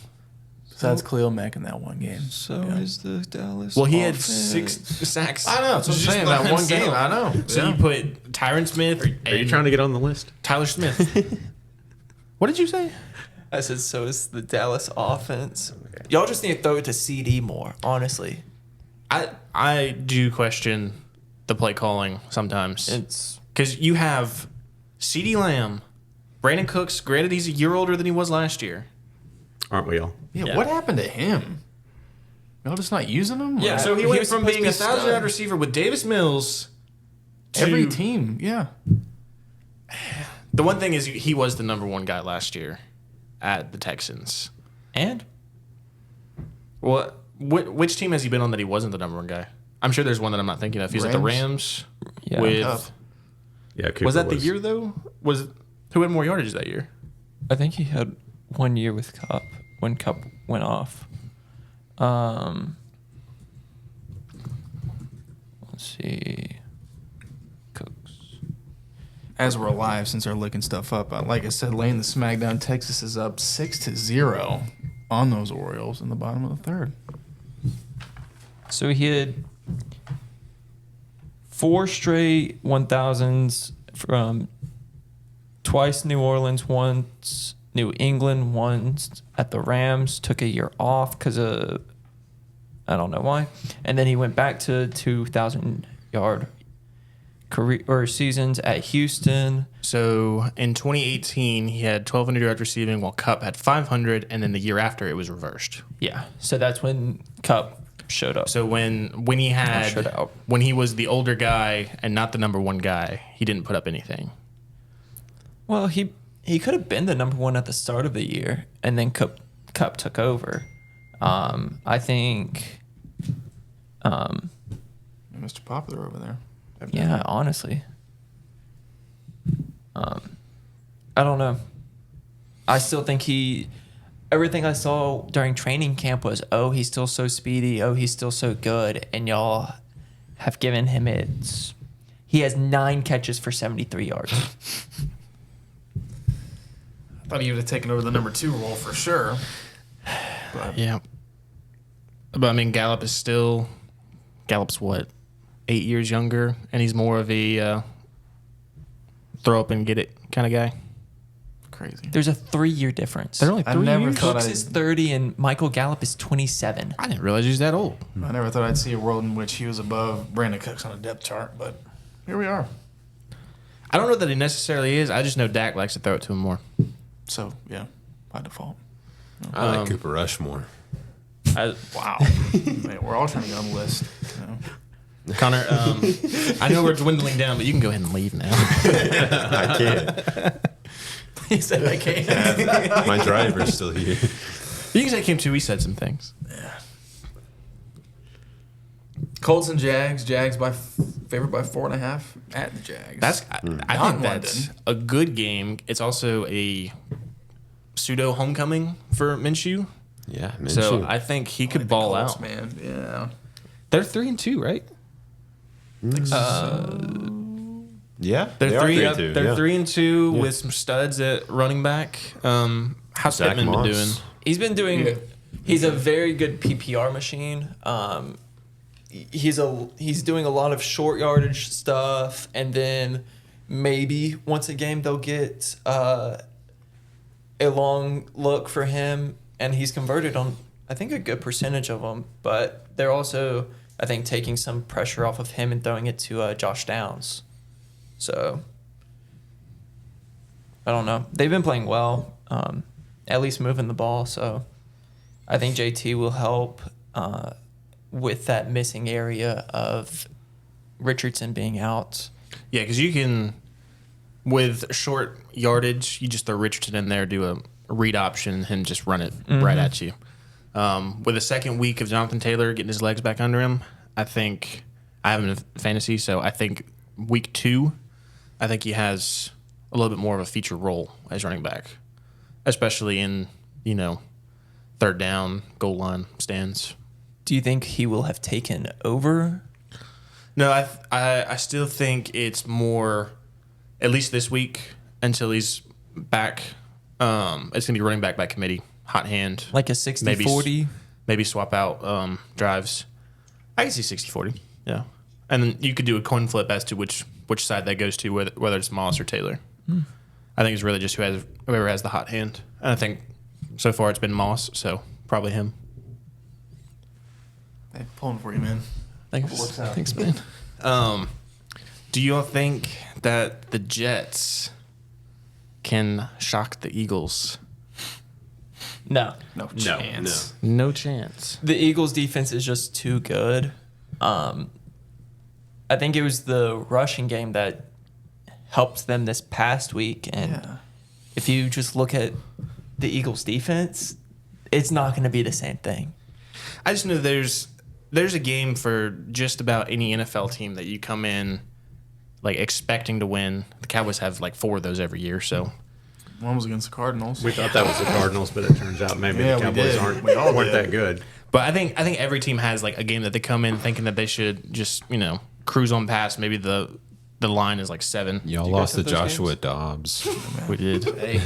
Besides Khalil Mack in that one game. So is the Dallas. Well, he had offense. 6 sacks. I know. That's what I'm saying. That one game. I know. So Yeah. you put Tyron Smith Are you trying to get on the list? Tyler Smith. What did you say? I said, so is the Dallas offense. Y'all just need to throw it to CD more, honestly. I do question the play calling sometimes. It's Because you have CeeDee Lamb, Brandon Cooks, granted he's a year older than he was last year. Aren't we all? Yeah, Yeah. what happened to him? Y'all just not using him? Yeah, Or- So he He went was from supposed to being be a a stud. 1,000-yard receiver with Davis Mills to every team. Yeah. The one thing is he was the number 1 guy last year at the Texans. and Which team has he been on that he wasn't the number 1 guy? I'm sure there's one that I'm not thinking of. He's at the Rams. Yeah. with Cup. Yeah, Cooper was that the year though? Who had more yardage that year? I think he had 1 year with Cup when Cup went off. Let's see. Cooks. As we're alive, since they're looking stuff up, like I said, laying the smackdown, Texas is up 6-0 on those Orioles in the bottom of the third. So he had 4 straight 1,000s from twice New Orleans, once New England, once at the Rams. Took a year off because of I don't know why, and then he went back to 2,000-yard career or seasons at Houston. So in 2018, he had 1,200 yards receiving, while Cup had 500, and then the year after it was reversed. Yeah, so that's when Cup showed up. So when he Shut had out. when he was the older guy and not the number 1 guy, he didn't put up anything. Well, he could have been the number 1 at the start of the year, and then Cup took over. I think. Mr. Popular over there. Yeah, honestly. I don't know. I still think everything I saw during training camp was, oh, he's still so speedy. Oh, he's still so good. And y'all have given him he has 9 catches for 73 yards. I thought he would have taken over the number 2 role for sure. Yeah. But I mean, Gallup's what, 8 years younger, and he's more of a throw up and get it kind of guy. Crazy. There's a 3-year difference. They're only I 3 never years. thought Cooks I'd- is 30 and Michael Gallup is 27. I didn't realize he was that old. I never thought I'd see a world in which he was above Brandon Cooks on a depth chart, but here we are. I don't know that he necessarily is. I just know Dak likes to throw it to him more. So, yeah, by default. I like Cooper Rushmore. Wow. Man, we're all trying to get on the list. You know? Connor, I know we're dwindling down, but you can go ahead and leave now. I can't. He said I can't. My driver's still here. You can say Kim too. He said some things. Colts and Jags. Jags favored by 4.5 at the Jags. I Not think that's a good game. It's also a pseudo homecoming for Minshew. Yeah, So I think he could ball Colts, out. man. Yeah. They're 3-2, right? yeah, They're they are 3. 3-2, They're yeah. 3-2 with some studs at running back. How's Zach Pittman been Moss. doing? He's been doing. Yeah. He's a very good PPR machine. He's doing a lot of short yardage stuff, and then maybe once a game they'll get a long look for him, and he's converted on I think a good percentage of them. But they're also I think taking some pressure off of him and throwing it to Josh Downs. So I don't know. They've been playing well, at least moving the ball. So I think JT will help with that missing area of Richardson being out. Yeah, because you can, with short yardage, you just throw Richardson in there, do a read option, and just run it right at you. With the second week of Jonathan Taylor getting his legs back under him, I think I have him in fantasy, so I think week 2, I think he has a little bit more of a feature role as running back, especially in, third down, goal line stands. Do you think he will have taken over? No, I still think it's more, at least this week, until he's back. It's going to be running back by committee, hot hand. Like a 60-40? Maybe swap out drives. I can see 60-40, yeah. And then you could do a coin flip as to which side that goes to, whether it's Moss or Tayller. I think it's really just whoever has the hot hand. And I think so far it's been Moss, so probably him. Hey, pulling for you, man. Thanks, man. Do you all think that the Jets can shock the Eagles? No. No chance. No chance. The Eagles' defense is just too good. I think it was the rushing game that helped them this past week. And if you just look at the Eagles' defense, it's not going to be the same thing. I just know there's a game for just about any NFL team that you come in like expecting to win. The Cowboys have like 4 of those every year, so One was against the Cardinals. We thought that was the Cardinals, but it turns out maybe Yeah, the we Cowboys did. We all weren't did. that good. But I think every team has like a game that they come in thinking that they should just cruise on past. Maybe the line is like 7. Y'all Do you guys lost to have those Joshua games? Dobbs. We did. Hey.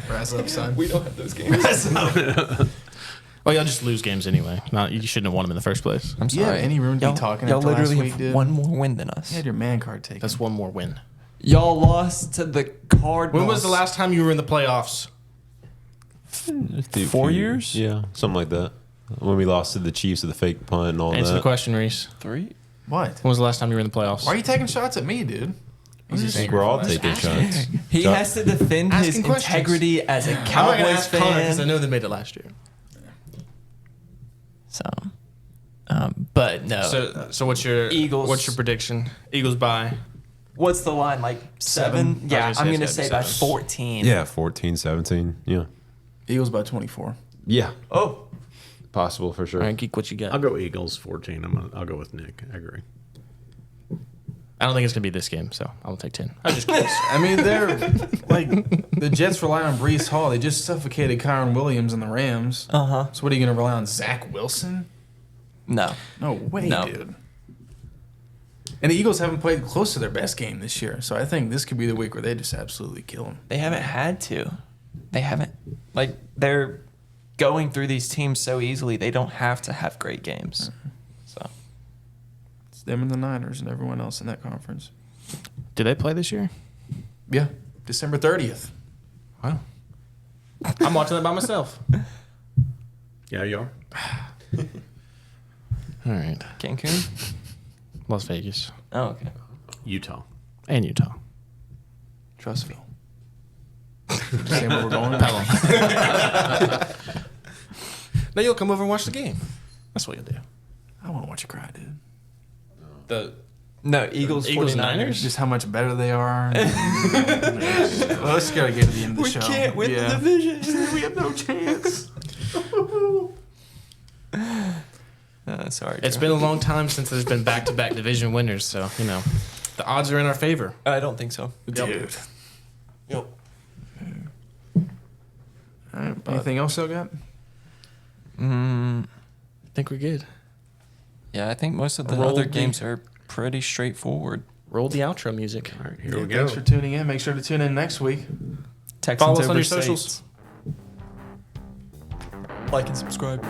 Rise up, son. We don't have those games. Well, y'all just lose games anyway. You shouldn't have won them in the first place. I'm Yeah, sorry. any room to be talking Y'all after last literally week, have dude. one more win than us. You had your man card taken. That's one more win. Y'all lost to the Cardinals. When was the last time you were in the playoffs? 4 years? Yeah, something like that. When we lost to the Chiefs with the fake punt and all Answer the that. question, Reese. 3? What? When was the last time you were in the playoffs? Why are you taking shots at me, dude? I think we're all taking shots. He So- has to defend his Asking questions. integrity as a I'm not going to Cowboys ask Connor because I fan. know they made it last year. So, but no. So what's your Eagles. What's your prediction? Eagles by. What's the line? Like 7? 7? Yeah, I was gonna I'm going to say say by it's gotta be 14. Yeah, 14, 17. Yeah. Eagles by 24. Yeah. Oh. Possible for sure. All right, Geek, what you got? I'll go Eagles 14. I'll go with Nick. I agree. I don't think it's going to be this game, so I'll take 10. I was just curious. I mean, they're like the Jets rely on Breece Hall. They just suffocated Kyron Williams and the Rams. Uh-huh. So what are you going to rely on? Zach Wilson? No. No way, No. dude. And the Eagles haven't played close to their best game this year, so I think this could be the week where they just absolutely kill them. They haven't had to. They haven't. Like, they're going through these teams so easily, they don't have to have great games. So, It's them and the Niners and everyone else in that conference. Did they play this year? Yeah, December 30th. Wow. I'm watching that by myself. Yeah, you are. All right. Cancun? Las Vegas Oh, okay. Utah. and Utah. Trustville. Say where we're going? Now you'll come over and watch the game. That's what you'll do. I want to watch you cry, dude. The No, Eagles 49ers. Just how much better they are. Well, let's gotta get to the end of the We show. can't win Yeah. the division. We have no chance. Sorry. It's Drew. been a long time since there's been back-to-back division winners, so the odds are in our favor. I don't think so. Dude. Yep. All right. Anything else y'all got? I think we're good. Yeah, I think most of the Roll other the- games are pretty straightforward. Roll the outro music. All right, here we go. Thanks for tuning in. Make sure to tune in next week. Texans Follow us on over your Saints. socials. Like and subscribe.